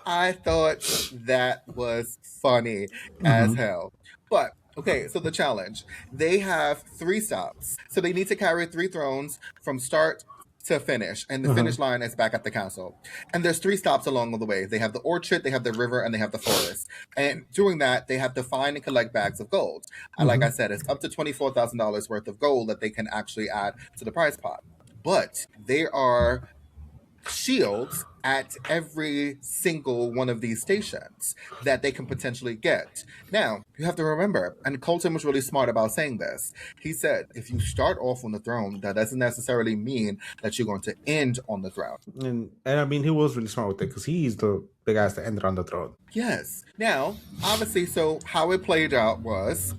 [SPEAKER 1] I thought that was funny as
[SPEAKER 2] Hmm.
[SPEAKER 1] hell. But okay, so the challenge. They have three stops. So they need to carry three thrones from start to finish. And the finish
[SPEAKER 2] Hmm.
[SPEAKER 1] line is back at the castle. And there's three stops along the way. They have the orchard, they have the river, and they have the forest. And doing that, they have to find and collect bags of gold. Like I
[SPEAKER 2] Hmm.
[SPEAKER 1] said, it's up to $24,000 worth of gold that they can actually add to the prize pot. But there are shields at every single one of these stations that they can potentially get. Now, you have to remember, and Colton was really smart about saying this. He said, if you start off on the throne, that doesn't necessarily mean that you're going to end on the throne.
[SPEAKER 2] And I mean, he was really smart with it because he's the big ass that ended on the throne.
[SPEAKER 1] Yes. Now, obviously, so how it played out was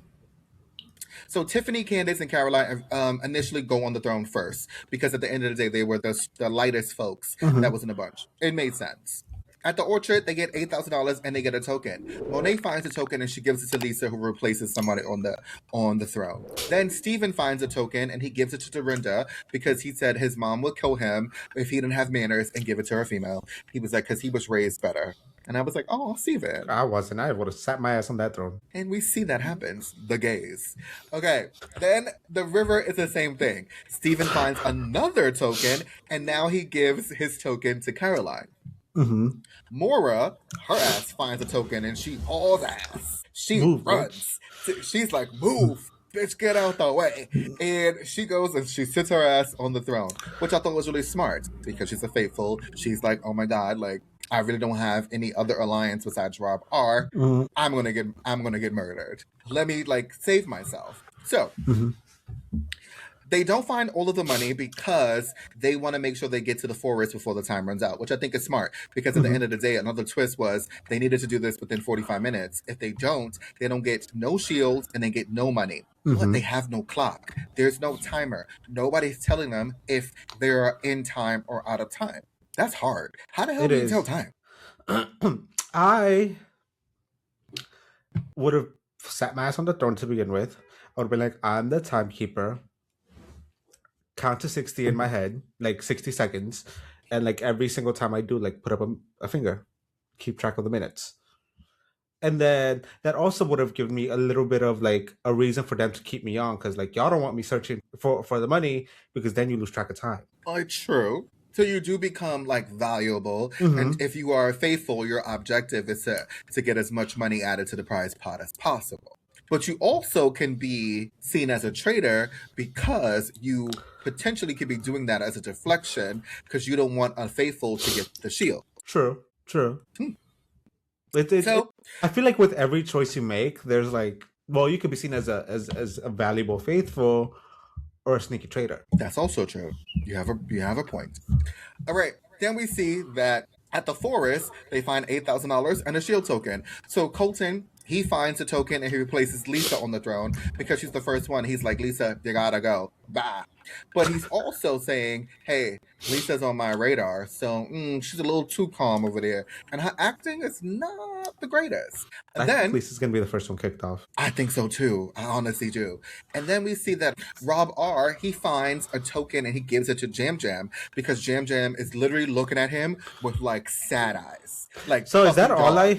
[SPEAKER 1] so Tiffany, Candiace, and Caroline initially go on the throne first because at the end of the day, they were the lightest folks that
[SPEAKER 2] Hmm.
[SPEAKER 1] was in the bunch. It made sense. At the orchard, they get $8,000 and they get a token. Monet finds a token and she gives it to Lisa, who replaces somebody on the throne. Then Stephen finds a token and he gives it to Dorinda because he said his mom would kill him if he didn't have manners and give it to her female. He was like, because he was raised better. And I was like, oh, Stephen.
[SPEAKER 2] I wasn't. I would have sat my ass on that throne.
[SPEAKER 1] And we see that happens. The gays. Okay. Then the river is the same thing. Stephen finds another token, and now he gives his token to Caroline.
[SPEAKER 2] Hmm.
[SPEAKER 1] Mora, her ass finds a token, and she hauls ass. She
[SPEAKER 2] Move, bitch.
[SPEAKER 1] runs. She's like, move. Bitch, get out the way. And she goes and she sits her ass on the throne, which I thought was really smart because she's a faithful. She's like, oh my God, like, I really don't have any other alliance besides Rob R.
[SPEAKER 2] Hmm.
[SPEAKER 1] I'm gonna get murdered. Let me like save myself. So
[SPEAKER 2] Hmm.
[SPEAKER 1] they don't find all of the money because they want to make sure they get to the forest before the time runs out, which I think is smart because at the
[SPEAKER 2] Hmm.
[SPEAKER 1] end of the day, another twist was they needed to do this within 45 minutes. If they don't get no shields and they get no money. But
[SPEAKER 2] Hmm.
[SPEAKER 1] they have no clock. There's no timer. Nobody's telling them if they're in time or out of time. That's hard. How the hell
[SPEAKER 2] It
[SPEAKER 1] do you tell
[SPEAKER 2] is.
[SPEAKER 1] time?
[SPEAKER 2] I would have sat my ass on the throne to begin with. I would have been like, I'm the timekeeper. Count to 60 in my head, like 60 seconds. And like every single time I do, like put up a finger, keep track of the minutes. And then that also would have given me a little bit of like a reason for them to keep me on because like y'all don't want me searching for the money because then you lose track of time.
[SPEAKER 1] True. So you do become like valuable, and
[SPEAKER 2] Hmm.
[SPEAKER 1] if you are faithful, your objective is to get as much money added to the prize pot as possible. But you also can be seen as a traitor because you potentially could be doing that as a deflection because you don't want unfaithful to get the shield.
[SPEAKER 2] True, true.
[SPEAKER 1] Hmm.
[SPEAKER 2] It
[SPEAKER 1] So
[SPEAKER 2] I feel like with every choice you make, there's like, well, you could be seen as as a valuable faithful or a sneaky traitor.
[SPEAKER 1] that's also true. You have a point. All right. Then we see that at the forest, they find $8,000 and a shield token. So Colton, he finds a token and he replaces Lisa on the throne because she's the first one. He's like, Lisa, you gotta go. Bye. But he's also saying, hey, Lisa's on my radar. So she's a little too calm over there. And her acting is not the greatest. And
[SPEAKER 2] I think
[SPEAKER 1] then
[SPEAKER 2] Lisa's gonna be the first one kicked off.
[SPEAKER 1] I think so too. I honestly do. And then we see that Rob R, he finds a token and he gives it to Jam Jam because Jam Jam is literally looking at him with like sad eyes. Like
[SPEAKER 2] So
[SPEAKER 1] puppy dog.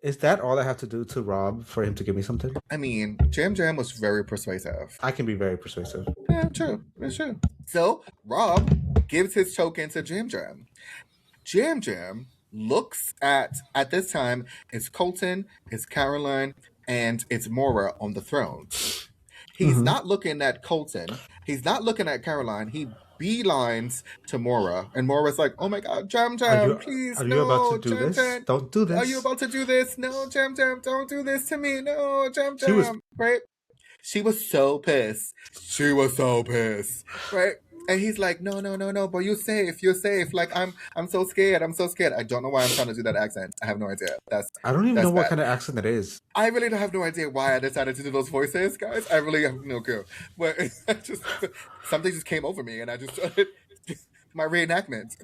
[SPEAKER 2] is that all I have to do to Rob for him to give me something?
[SPEAKER 1] I mean, Jam Jam was very persuasive.
[SPEAKER 2] I can be very persuasive.
[SPEAKER 1] Yeah, true. It's true. So Rob gives his token to Jam Jam. Jam Jam looks at this time, it's Colton, it's Caroline, and it's Mora on the throne. He's
[SPEAKER 2] Hmm.
[SPEAKER 1] not looking at Colton. He's not looking at Caroline. He beelines to Mora, and Mora's like, "Oh my God, Jam
[SPEAKER 2] Are
[SPEAKER 1] Jam,
[SPEAKER 2] you
[SPEAKER 1] please,
[SPEAKER 2] are you about to
[SPEAKER 1] no,
[SPEAKER 2] do
[SPEAKER 1] Jam
[SPEAKER 2] this?
[SPEAKER 1] Jam,
[SPEAKER 2] Don't do
[SPEAKER 1] are you
[SPEAKER 2] this.
[SPEAKER 1] about to do this? No, Jam Jam, don't do this to me. No, Jam
[SPEAKER 2] She was
[SPEAKER 1] Jam, right?" She was so pissed. She was so pissed, right? And he's like, "No, no, no, no, but you're safe. You're safe. Like I'm so scared. I'm so scared. I don't know why I'm trying to do that accent. I have no idea.
[SPEAKER 2] I don't even know
[SPEAKER 1] That's
[SPEAKER 2] what
[SPEAKER 1] bad.
[SPEAKER 2] kind of accent it is.
[SPEAKER 1] I really don't have no idea why I decided to do those voices, guys. I really have no clue. But I just something just came over me, and I just started my reenactment.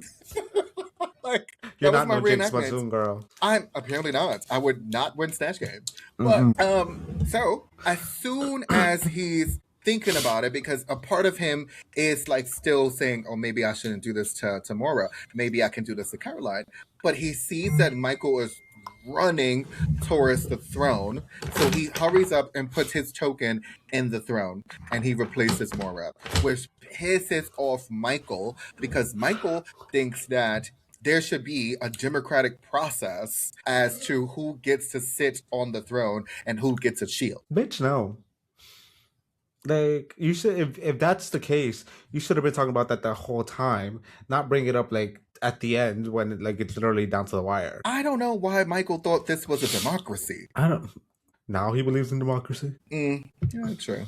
[SPEAKER 1] Like
[SPEAKER 2] You're
[SPEAKER 1] that was
[SPEAKER 2] not
[SPEAKER 1] my
[SPEAKER 2] no Jinx
[SPEAKER 1] reenactment.
[SPEAKER 2] Monsoon girl.
[SPEAKER 1] I'm apparently not. I would not win Snatch Game. But
[SPEAKER 2] Hmm.
[SPEAKER 1] so as soon as he's thinking about it because a part of him is like still saying, oh, maybe I shouldn't do this to Maura. Maybe I can do this to Caroline. But he sees that Michael is running towards the throne. So he hurries up and puts his token in the throne and he replaces Maura, which pisses off Michael because Michael thinks that there should be a democratic process as to who gets to sit on the throne and who gets a shield.
[SPEAKER 2] Bitch, no. Like, you should, if that's the case, you should have been talking about that the whole time, not bring it up like at the end when like it's literally down to the wire.
[SPEAKER 1] I don't know why Michael thought this was a democracy.
[SPEAKER 2] Now he believes in democracy.
[SPEAKER 1] Yeah, true.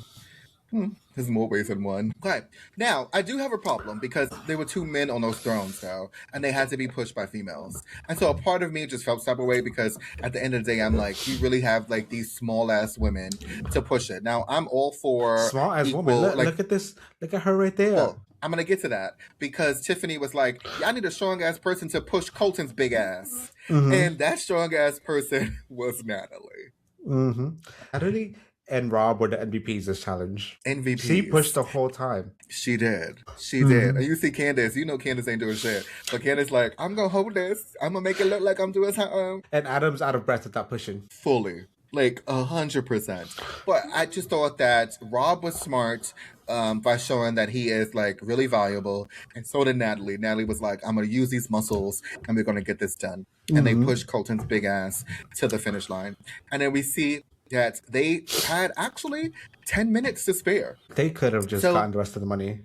[SPEAKER 1] There's more ways than one. Okay, now I do have a problem because there were two men on those thrones though, and they had to be pushed by females. And so a part of me just felt type of way because at the end of the day, I'm like, you really have like these small ass women to push it. Now I'm all for
[SPEAKER 2] small ass woman. Look at this. Look at her right there.
[SPEAKER 1] Well, I'm gonna get to that because Tiffany was like, "I need a strong ass person to push Colton's big ass," and that strong ass person was Natalie.
[SPEAKER 2] Natalie and Rob were the MVPs this challenge.
[SPEAKER 1] MVPs.
[SPEAKER 2] She pushed the whole time.
[SPEAKER 1] She did. And you see Candiace, you know Candiace ain't doing shit. But Candiace like, I'm gonna hold this. I'm gonna make it look like I'm doing something.
[SPEAKER 2] And Adam's out of breath with that pushing.
[SPEAKER 1] Fully. Like 100%. But I just thought that Rob was smart by showing that he is like really valuable. And so did Natalie. Natalie was like, I'm gonna use these muscles and we're gonna get this done. And they pushed Colton's big ass to the finish line. And then we see that they had actually 10 minutes to spare.
[SPEAKER 2] They could have just gotten the rest of the money.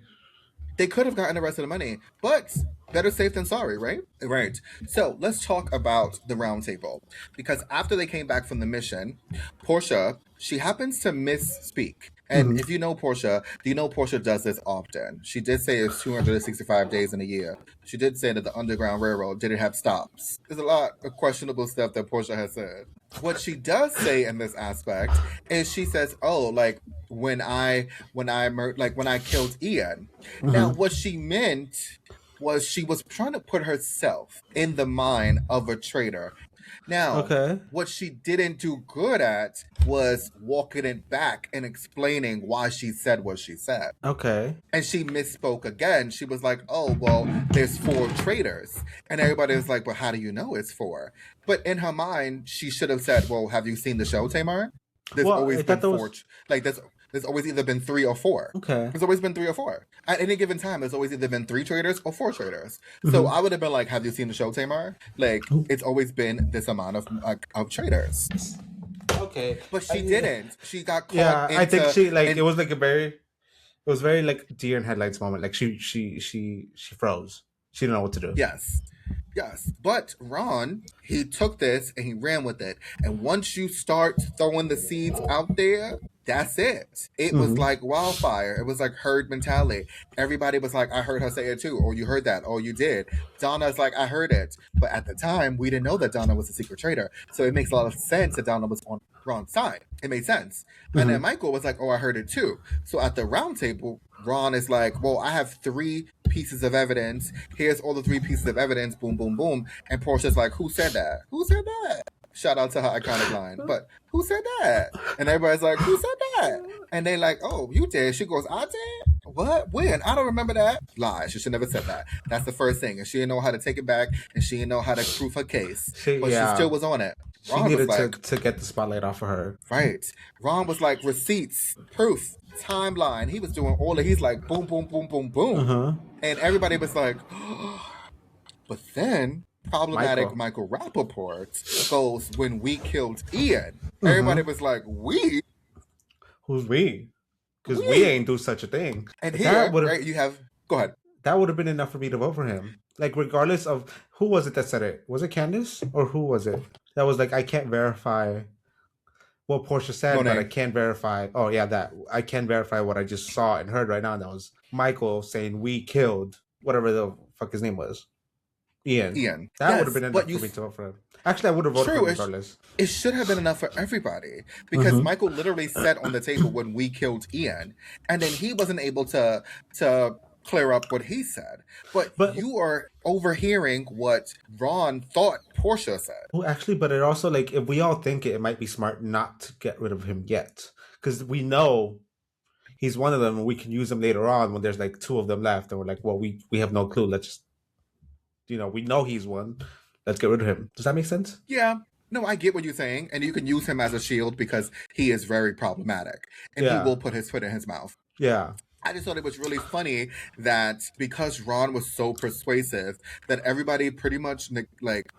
[SPEAKER 1] They could have gotten the rest of the money, but better safe than sorry, right? Right. So let's talk about the round table. Because after they came back from the mission, Portia, she happens to misspeak. And if you know Portia, do you know Portia does this often? She did say it's 265 days in a year. She did say that the Underground Railroad didn't have stops. There's a lot of questionable stuff that Portia has said. What she does say in this aspect is she says, "Oh, like when I killed Ian." Now, what she meant was she was trying to put herself in the mind of a traitor. Now, what she didn't do good at was walking it back and explaining why she said what she said.
[SPEAKER 2] Okay.
[SPEAKER 1] And she misspoke again. She was like, oh, well, there's 4 traitors. And everybody was like, well, how do you know it's 4? But in her mind, she should have said, well, have you seen the show, Tamar? There's always been 4. There's always either been 3 or 4.
[SPEAKER 2] Okay.
[SPEAKER 1] There's always been 3 or 4. At any given time, there's always either been 3 traitors or 4 traitors. So I would have been like, have you seen the show, Tamar? Like, it's always been this amount of traitors.
[SPEAKER 2] Okay.
[SPEAKER 1] But she didn't. She got caught.
[SPEAKER 2] Yeah, I think she like it was like it was very like deer in headlights moment. Like she froze. She didn't know what to do.
[SPEAKER 1] Yes. But Ron, he took this and he ran with it. And once you start throwing the seeds out there, that's it. It was like wildfire. It was like herd mentality. Everybody was like, I heard her say it too. Or you heard that. Or you did. Donna's like, I heard it. But at the time, we didn't know that Donna was a secret traitor. So it makes a lot of sense that Donna was on Ron's side. It made sense. And then Michael was like, oh, I heard it too. So at the round table, Ron is like, well, I have 3 pieces of evidence. Here's all the 3 pieces of evidence. Boom, boom, boom. And Portia's like, who said that? Who said that? Shout out to her iconic line. But who said that? And everybody's like, who said that? And they like, oh, you did. She goes, I did? What? When? I don't remember that. Lie. She should never said that. That's the first thing. And she didn't know how to take it back. And she didn't know how to prove her case. But she still was on it.
[SPEAKER 2] Ron she needed to get the spotlight off of her.
[SPEAKER 1] Right. Ron was like, receipts, proof, timeline. He was doing all of he's like, boom, boom, boom, boom, boom. And everybody was like, but then problematic Michael Rappaport goes, when we killed Ian. Everybody was like, we?
[SPEAKER 2] Who's we? Because we ain't do such a thing.
[SPEAKER 1] And here, right, you have, go ahead.
[SPEAKER 2] That would have been enough for me to vote for him. Like, regardless of who was it that said it? Was it Candiace? Or who was it? That was like, I can't verify what Portia said, but I can't verify. Oh, yeah, that. I can't verify what I just saw and heard right now. And that was Michael saying, we killed whatever the fuck his name was. Ian. That would have been enough for me to vote for him. Actually, I would have voted for him regardless.
[SPEAKER 1] It should have been enough for everybody. Because Michael literally said on the table when we killed Ian. And then he wasn't able to clear up what he said. But you are overhearing what Ron thought Portia said.
[SPEAKER 2] Well, actually, but it also, like, if we all think it might be smart not to get rid of him yet. Because we know he's one of them, and we can use him later on when there's like two of them left, and we're like, well, we have no clue. Let's just, we know he's one. Let's get rid of him. Does that make sense?
[SPEAKER 1] Yeah. No, I get what you're saying, and you can use him as a shield because he is very problematic, and he
[SPEAKER 2] Yeah.
[SPEAKER 1] will put his foot in his mouth.
[SPEAKER 2] Yeah.
[SPEAKER 1] I just thought it was really funny that because Ron was so persuasive that everybody pretty much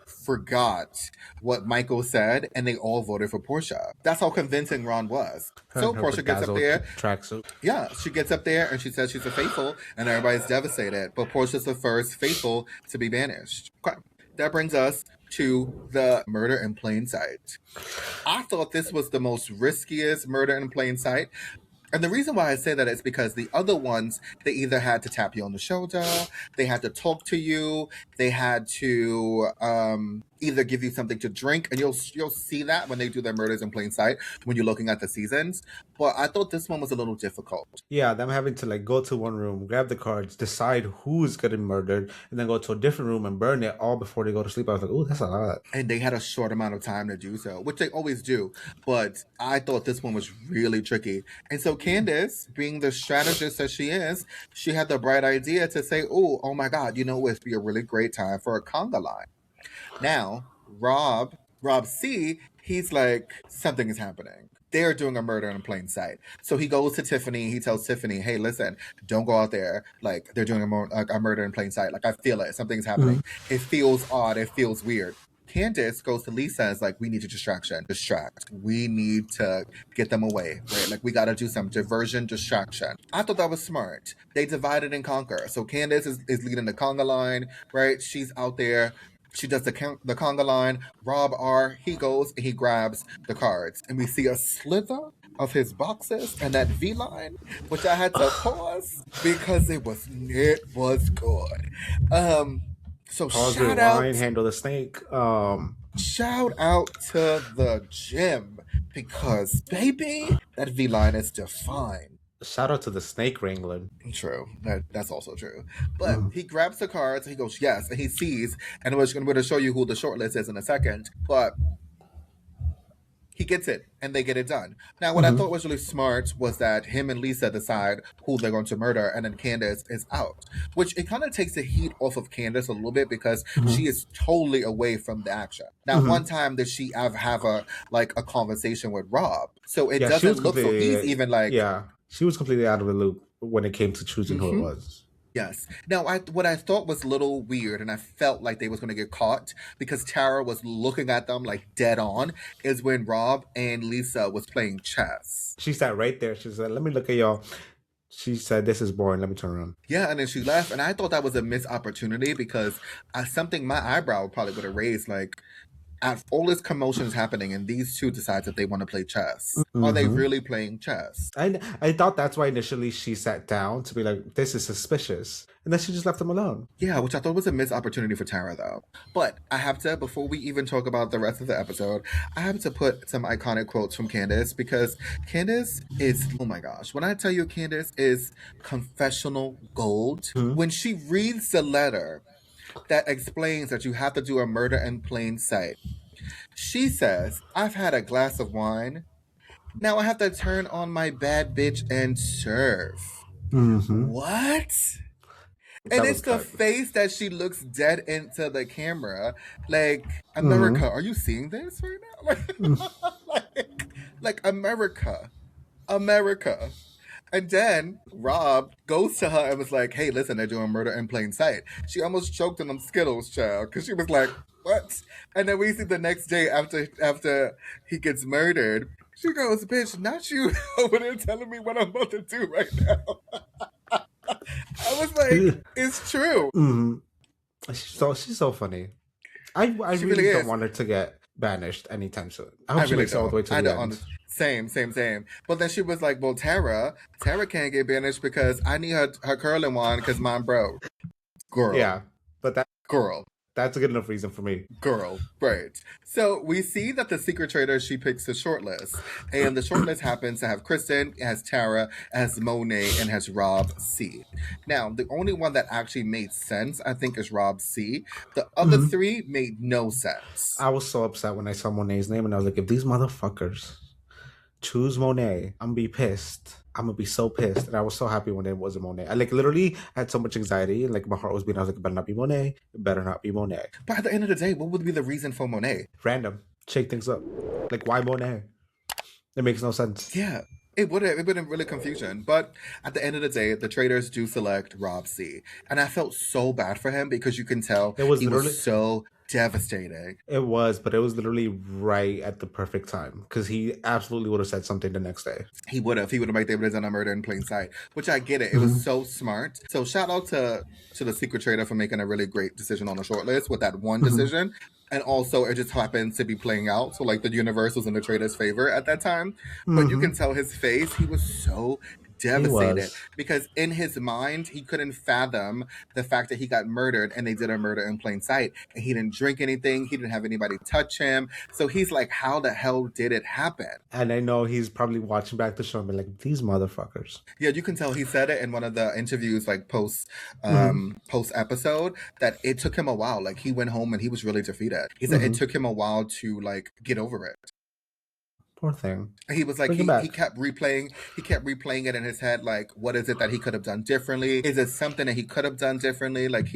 [SPEAKER 1] forgot what Michael said and they all voted for Portia. That's how convincing Ron was. So
[SPEAKER 2] Her
[SPEAKER 1] Portia gets up there.
[SPEAKER 2] Tracksuit.
[SPEAKER 1] Yeah, she gets up there and she says she's a faithful and everybody's devastated. But Portia's the first faithful to be banished. Okay. That brings us to the murder in plain sight. I thought this was the most riskiest murder in plain sight. And the reason why I say that is because the other ones, they either had to tap you on the shoulder, they had to talk to you, they had to either give you something to drink, and you'll see that when they do their murders in plain sight when you're looking at the seasons. But I thought this one was a little difficult.
[SPEAKER 2] Yeah, them having to go to one room, grab the cards, decide who's getting murdered, and then go to a different room and burn it all before they go to sleep. I was like, oh, that's a lot.
[SPEAKER 1] And they had a short amount of time to do so, which they always do. But I thought this one was really tricky. And so Candiace, being the strategist that she is, she had the bright idea to say, oh my God, it would be a really great time for a conga line. Now, Rob C, he's like, something is happening. They're doing a murder in plain sight. So he goes to Tiffany. He tells Tiffany, hey, listen, don't go out there. Like, they're doing a murder in plain sight. Like, I feel it. Something's happening. Mm-hmm. It feels odd. It feels weird. Candiace goes to Lisa and is like, we need a distract. We need to get them away, right? Like, we got to do some diversion, distraction. I thought that was smart. They divided and conquer. So Candiace is leading the conga line, right? She's out there. She does the conga line. Rob R, he goes and he grabs the cards. And we see a slither of his boxes and that V line, which I had to pause because it was good. So
[SPEAKER 2] pause
[SPEAKER 1] shout out,
[SPEAKER 2] handle the snake.
[SPEAKER 1] Shout out to the gym because baby, that V line is defined.
[SPEAKER 2] Shout out to the snake wrangler.
[SPEAKER 1] True. That's also true. But he grabs the cards, he goes, yes, and he sees, and I'm going to show you who the shortlist is in a second, but he gets it, and they get it done. Now, what I thought was really smart was that him and Lisa decide who they're going to murder, and then Candiace is out, which it kind of takes the heat off of Candiace a little bit because she is totally away from the action. Now, one time did she have a conversation with Rob, so it doesn't look so he's even like...
[SPEAKER 2] Yeah. She was completely out of the loop when it came to choosing who it was.
[SPEAKER 1] Yes. Now, what I thought was a little weird, and I felt like they was going to get caught because Tara was looking at them like dead on, is when Rob and Lisa was playing chess.
[SPEAKER 2] She sat right there. She said, let me look at y'all. She said, this is boring. Let me turn around.
[SPEAKER 1] Yeah, and then she left, and I thought that was a missed opportunity because something my eyebrow probably would have raised, like, all this commotion is happening, and these two decide that they want to play chess. Are they really playing chess?
[SPEAKER 2] I thought that's why initially she sat down to be like, this is suspicious. And then she just left them alone.
[SPEAKER 1] Yeah, which I thought was a missed opportunity for Tara, though. But I have to, before we even talk about the rest of the episode, I have to put some iconic quotes from Candiace because Candiace is, oh my gosh, when I tell you Candiace is confessional gold, when she reads the letter that explains that you have to do a murder in plain sight. She says, I've had a glass of wine. Now I have to turn on my bad bitch and serve. What? And it's the face that she looks dead into the camera. Like, America, are you seeing this right now? Like America. And then Rob goes to her and was like, hey, listen, they're doing murder in plain sight. She almost choked on them Skittles, child, because she was like, what? And then we see the next day after he gets murdered, she goes, bitch, not you over there telling me what I'm about to do right now. I was like, it's true.
[SPEAKER 2] She's so funny. I really don't want her to get banished anytime soon. I hope she makes it all the way to the end.
[SPEAKER 1] Same. But then she was like, well, Tara can't get banished because I need her curling wand because mine broke. Girl.
[SPEAKER 2] Yeah, but
[SPEAKER 1] girl.
[SPEAKER 2] That's a good enough reason for me.
[SPEAKER 1] Girl, right. So we see that the secret traitor, she picks a shortlist. And the shortlist happens to have Kristen, it has Tara, it has Monet, and has Rob C. Now, the only one that actually made sense, I think, is Rob C. The other three made no sense.
[SPEAKER 2] I was so upset when I saw Monet's name, and I was like, if these motherfuckers choose Monet, I'm gonna be pissed. I'm gonna be so pissed. And I was so happy when it wasn't Monet. I like literally had so much anxiety and like my heart was beating. I was like, it better not be Monet. It better not be Monet.
[SPEAKER 1] But at the end of the day, what would be the reason for Monet?
[SPEAKER 2] Random. Shake things up. Like why Monet? It makes no sense.
[SPEAKER 1] Yeah. It would have really confusion. But at the end of the day, the Traitors do select Rob C. And I felt so bad for him because you can tell
[SPEAKER 2] It was
[SPEAKER 1] he
[SPEAKER 2] literally
[SPEAKER 1] was so devastating.
[SPEAKER 2] It was, but it was literally right at the perfect time because he absolutely would have said something the next day.
[SPEAKER 1] He would have like they would have done a murder in plain sight, which I get it. It was so smart. So shout out to the secret traitor for making a really great decision on the short list with that one decision. And also, it just happened to be playing out. So, like, the universe was in the traitor's favor at that time. But you can tell his face, he was so devastated because in his mind he couldn't fathom the fact that he got murdered and they did a murder in plain sight, and he didn't drink anything, he didn't have anybody touch him, so he's like, how the hell did it happen?
[SPEAKER 2] And I know he's probably watching back the show and be like, these motherfuckers.
[SPEAKER 1] Yeah, you can tell he said it in one of the interviews, like post episode, that it took him a while. Like, he went home and he was really defeated. He said it took him a while to like get over it.
[SPEAKER 2] Poor thing.
[SPEAKER 1] He was like, he kept replaying it in his head, like, what is it that he could have done differently? Is it something that he could have done differently? Like,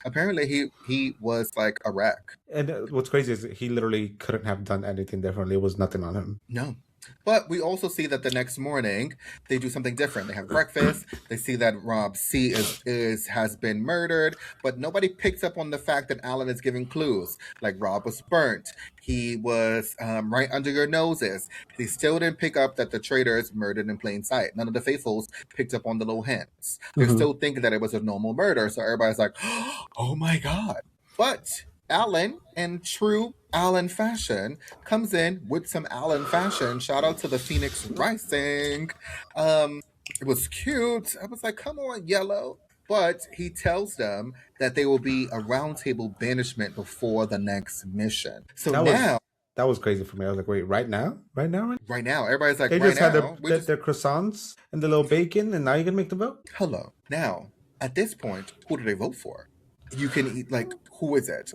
[SPEAKER 1] apparently he was like a wreck.
[SPEAKER 2] And what's crazy is he literally couldn't have done anything differently. It was nothing on him.
[SPEAKER 1] No. But we also see that the next morning they do something different. They have breakfast. They see that Rob C has been murdered, but nobody picks up on the fact that Alan is giving clues. Like, Rob was burnt. He was right under your noses. They still didn't pick up that the traitors murdered in plain sight. None of the faithfuls picked up on the little hints. They're still thinking that it was a normal murder. So everybody's like, oh my God. But Alan, in true Alan fashion, comes in with some Alan fashion. Shout out to the Phoenix Rising. It was cute. I was like, come on, Yellow. But he tells them that they will be a roundtable banishment before the next mission. So
[SPEAKER 2] that was crazy for me. I was like, wait, right now? Right now?
[SPEAKER 1] Right now. Everybody's like,
[SPEAKER 2] they just had their croissants and the little bacon, and now you're going to make the vote?
[SPEAKER 1] Hello. Now, at this point, who do they vote for? You can eat, like, who is it?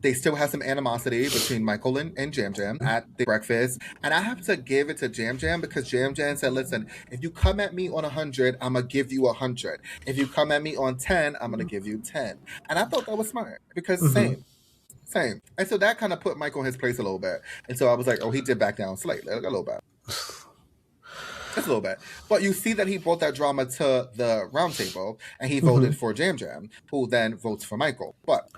[SPEAKER 1] They still have some animosity between Michael and Jam Jam at the breakfast. And I have to give it to Jam Jam because Jam Jam said, listen, if you come at me on 100, I'm going to give you 100. If you come at me on 10, I'm going to give you 10. And I thought that was smart because same. And so that kind of put Michael in his place a little bit. And so I was like, oh, he did back down slightly, like a little bit. Just a little bit. But you see that he brought that drama to the roundtable and he voted for Jam Jam, who then votes for Michael. But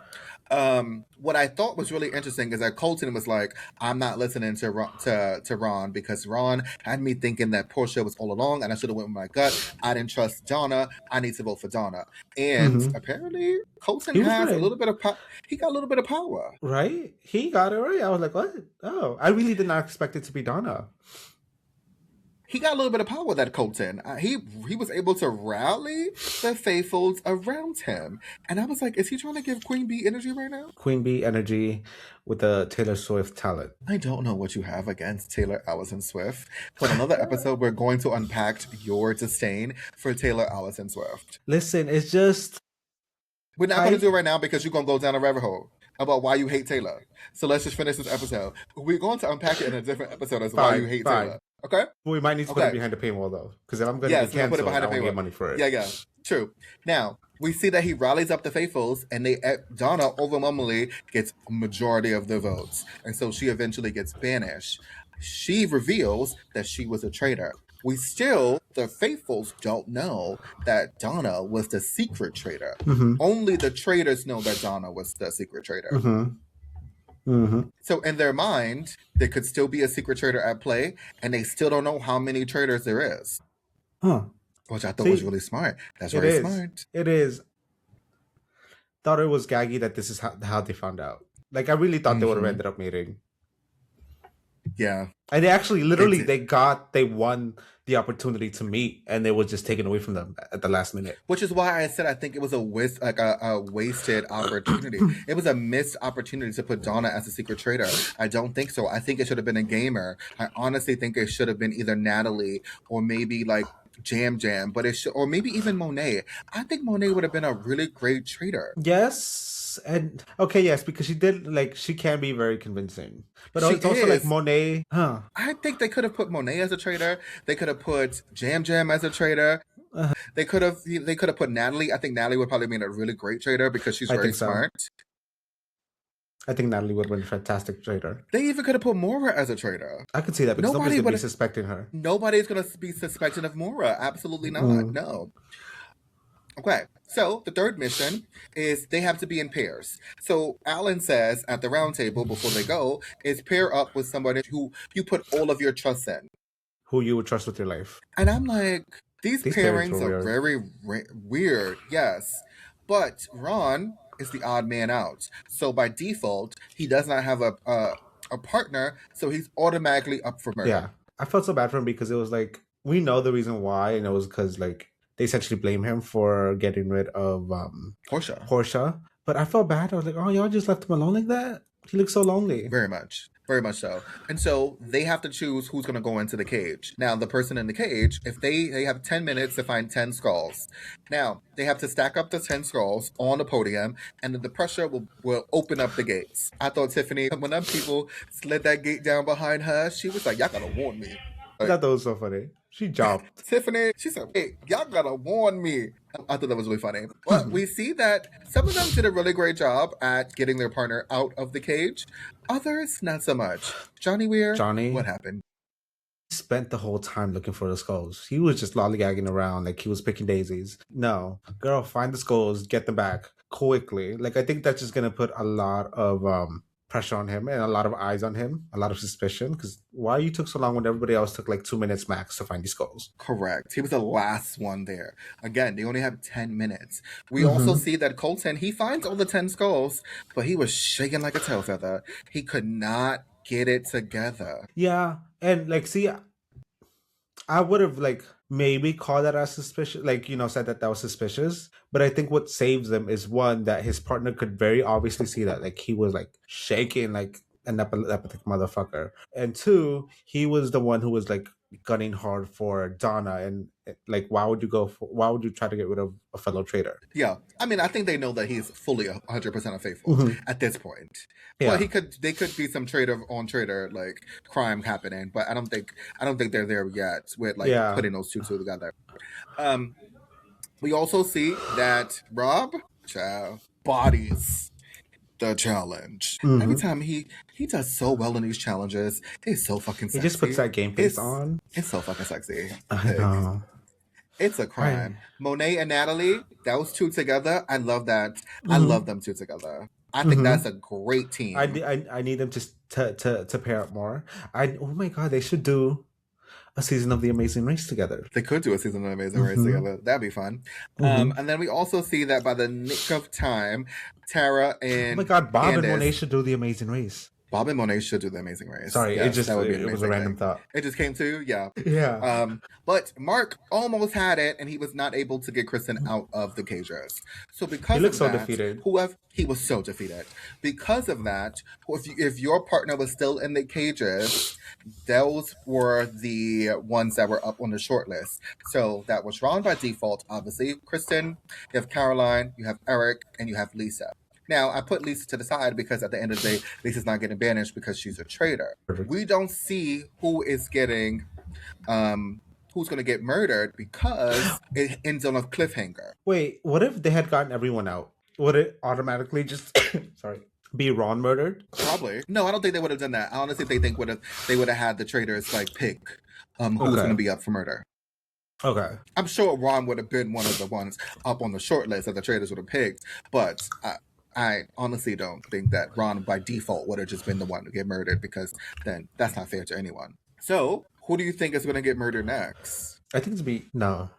[SPEAKER 1] what I thought was really interesting is that Colton was like, I'm not listening to Ron because Ron had me thinking that Portia was all along and I should have went with my gut. I didn't trust Donna. I need to vote for Donna. And apparently Colton has a little bit of he got a little bit of power.
[SPEAKER 2] Right? He got it right. I was like, what? Oh, I really did not expect it to be Donna.
[SPEAKER 1] He got a little bit of power, that Colton. He was able to rally the faithfuls around him. And I was like, is he trying to give Queen Bee energy right now?
[SPEAKER 2] Queen Bee energy with the Taylor Swift talent.
[SPEAKER 1] I don't know what you have against Taylor Allison Swift. But another episode, we're going to unpack your disdain for Taylor Allison Swift.
[SPEAKER 2] Listen, it's just...
[SPEAKER 1] We're not going to do it right now because you're going to go down a rabbit hole about why you hate Taylor. So let's just finish this episode. We're going to unpack it in a different episode as why you hate Taylor. Okay?
[SPEAKER 2] Well, we might need to put it behind the painwall, though. Because if I'm going to be canceled, I won't get money for it.
[SPEAKER 1] Yeah. True. Now, we see that he rallies up the faithfuls, and Donna overwhelmingly gets a majority of the votes. And so she eventually gets banished. She reveals that she was a traitor. The faithfuls don't know that Donna was the secret traitor. Only the traitors know that Donna was the secret traitor. So in their mind, there could still be a secret traitor at play, and they still don't know how many traitors there is. Which I thought was really smart. That's very smart.
[SPEAKER 2] It is. Thought it was gaggy that this is how they found out. Like, I really thought they would have ended up meeting.
[SPEAKER 1] Yeah.
[SPEAKER 2] And they actually, literally, they won the opportunity to meet, and it was just taken away from them at the last minute.
[SPEAKER 1] Which is why I said I think it was a wasted opportunity. It was a missed opportunity to put Donna as a secret traitor. I don't think so. I think it should have been a gamer. I honestly think it should have been either Natalie or maybe like Jam Jam, or maybe even Monet. I think Monet would have been a really great traitor.
[SPEAKER 2] Yes. And okay, yes, because she did like she can be very convincing, but
[SPEAKER 1] She
[SPEAKER 2] it's also like
[SPEAKER 1] is.
[SPEAKER 2] Monet.
[SPEAKER 1] I think they could have put Monet as a traitor. They could have put Jam Jam as a traitor. They could have put Natalie. I think Natalie would probably be a really great traitor because she's
[SPEAKER 2] I
[SPEAKER 1] very
[SPEAKER 2] think so.
[SPEAKER 1] smart.
[SPEAKER 2] I think Natalie would have been a fantastic traitor.
[SPEAKER 1] They even could have put Mora as a traitor.
[SPEAKER 2] I could see that because nobody's gonna be suspecting her.
[SPEAKER 1] Nobody's gonna be suspecting of Mora. Absolutely not.
[SPEAKER 2] Mm.
[SPEAKER 1] No. Okay, so the third mission is they have to be in pairs. So Alan says at the round table before they go is pair up with somebody who you put all of your trust in.
[SPEAKER 2] Who you would trust with your life.
[SPEAKER 1] And I'm like, these pairings are
[SPEAKER 2] weird.
[SPEAKER 1] very weird, yes. But Ron is the odd man out. So by default, he does not have a partner, so he's automatically up for murder.
[SPEAKER 2] Yeah. I felt so bad for him because it was like, we know the reason why, and it was because like they essentially blame him for getting rid of Portia. But I felt bad. I was like, oh, y'all just left him alone like that? He looks so lonely.
[SPEAKER 1] Very much. Very much so. And so they have to choose who's going to go into the cage. Now, the person in the cage, if they have 10 minutes to find 10 skulls. Now, they have to stack up the 10 skulls on the podium, and then the pressure will open up the gates. I thought Tiffany, when them people slid that gate down behind her, she was like, y'all got to warn me.
[SPEAKER 2] I thought that was so funny. She jumped.
[SPEAKER 1] Tiffany, she said, hey, y'all got to warn me. I thought that was really funny. But we see that some of them did a really great job at getting their partner out of the cage. Others, not so much. Johnny Weir, what happened?
[SPEAKER 2] He spent the whole time looking for the skulls. He was just lollygagging around like he was picking daisies. No, girl, find the skulls, get them back quickly. Like I think that's just gonna put a lot of pressure on him and a lot of eyes on him, a lot of suspicion. Because why you took so long when everybody else took like 2 minutes max to find these skulls?
[SPEAKER 1] Correct. He was the last one there. Again, they only have 10 minutes. We also see that Colton, he finds all the 10 skulls, but he was shaking like a tail feather. He could not get it together.
[SPEAKER 2] Yeah, and like, see, I would have like maybe called that as suspicious, like, said that was suspicious. But I think what saves them is one, that his partner could very obviously see that like he was like shaking like an epileptic motherfucker, and two, he was the one who was like gunning hard for Donna, and like why would you try to get rid of a fellow traitor?
[SPEAKER 1] Yeah, I mean, I think they know that he's fully 100% faithful at this point. Yeah. Well, they could be some traitor on traitor like crime happening, but I don't think they're there yet with like putting those two together. We also see that Rob bodies the challenge. Every time he does so well in these challenges. It's so fucking sexy.
[SPEAKER 2] He just puts that game face on.
[SPEAKER 1] It's so fucking sexy.
[SPEAKER 2] I know.
[SPEAKER 1] It's a crime. Monet and Natalie, those two together, I love that. I love them two together. I think that's a great team.
[SPEAKER 2] I need them to pair up more. Oh my god, they should do a season of The Amazing Race together.
[SPEAKER 1] They could do a season of The Amazing Race together. That'd be fun. And then we also see that by the nick of time, Tara and
[SPEAKER 2] oh my god, Bob Candiace and Monet should do The Amazing Race.
[SPEAKER 1] Bob and Monet should do The Amazing Race.
[SPEAKER 2] Sorry, yes, it was a random thought.
[SPEAKER 1] It just came to, yeah.
[SPEAKER 2] Yeah.
[SPEAKER 1] But Mark almost had it, and he was not able to get Kristen out of the cages. So because
[SPEAKER 2] he looked
[SPEAKER 1] of
[SPEAKER 2] so
[SPEAKER 1] that,
[SPEAKER 2] defeated.
[SPEAKER 1] He was so defeated. Because of that, if your partner was still in the cages, those were the ones that were up on the short list. So that was Ron by default, obviously. Kristen, you have Caroline, you have Eric, and you have Lisa. Now, I put Lisa to the side because at the end of the day, Lisa's not getting banished because she's a traitor.
[SPEAKER 2] Perfect.
[SPEAKER 1] We don't see who is getting, who's going to get murdered because it ends on a cliffhanger.
[SPEAKER 2] Wait, what if they had gotten everyone out? Would it automatically just, be Ron murdered?
[SPEAKER 1] Probably. No, I don't think they would have done that. I honestly think they would have had the traitors like pick who's going to be up for murder.
[SPEAKER 2] Okay.
[SPEAKER 1] I'm sure Ron would have been one of the ones up on the short list that the traitors would have picked, but I honestly don't think that Ron by default would have just been the one to get murdered because then that's not fair to anyone. So, who do you think is going to get murdered next?
[SPEAKER 2] I think no.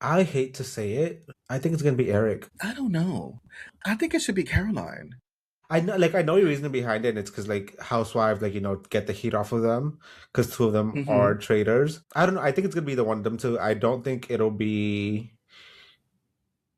[SPEAKER 2] I hate to say it. I think it's going to be Eric.
[SPEAKER 1] I don't know. I think it should be Caroline.
[SPEAKER 2] I know your reason behind it, and it's because like Housewife, like, get the heat off of them because two of them are traitors. I don't know. I think it's going to be the one of them two. I don't think it'll be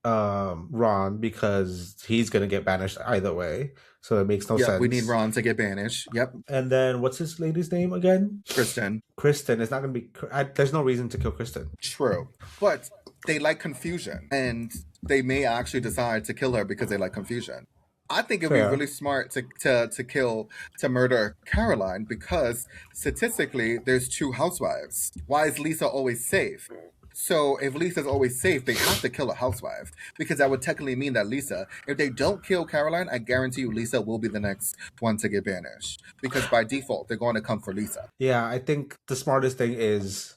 [SPEAKER 2] Ron because he's gonna get banished either way, so it makes no sense.
[SPEAKER 1] We need Ron to get banished. Yep.
[SPEAKER 2] And then what's his lady's name again?
[SPEAKER 1] Kristen.
[SPEAKER 2] It's not gonna be. There's no reason to kill Kristen.
[SPEAKER 1] True, but they like confusion, and they may actually decide to kill her because they like confusion. I think it'd be
[SPEAKER 2] Fair.
[SPEAKER 1] really smart to murder Caroline because statistically there's two housewives. Why is Lisa always safe? So if Lisa's always safe, they have to kill a housewife because that would technically mean that Lisa, if they don't kill Caroline, I guarantee you Lisa will be the next one to get banished because by default they're going to come for Lisa.
[SPEAKER 2] Yeah, I think the smartest thing is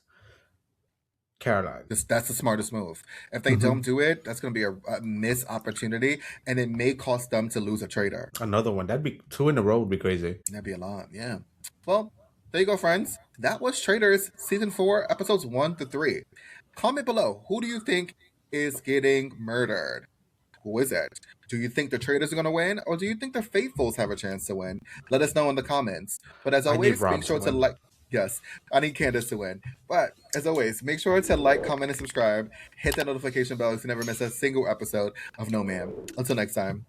[SPEAKER 2] Caroline.
[SPEAKER 1] That's the smartest move. If they don't do it, that's going to be a missed opportunity, and it may cost them to lose a traitor.
[SPEAKER 2] Another one. That'd be 2 in a row would be crazy.
[SPEAKER 1] That'd be a lot, yeah. Well, there you go, friends. That was Traitors Season 4, Episodes 1 to 3. Comment below, who do you think is getting murdered? Who is it? Do you think the traitors are going to win, or do you think the faithfuls have a chance to win? Let us know in the comments. But as always, make sure to like... Yes, I need Candiace to win. But as always, make sure to like, comment, and subscribe. Hit that notification bell so you never miss a single episode of No Ma'am. Until next time.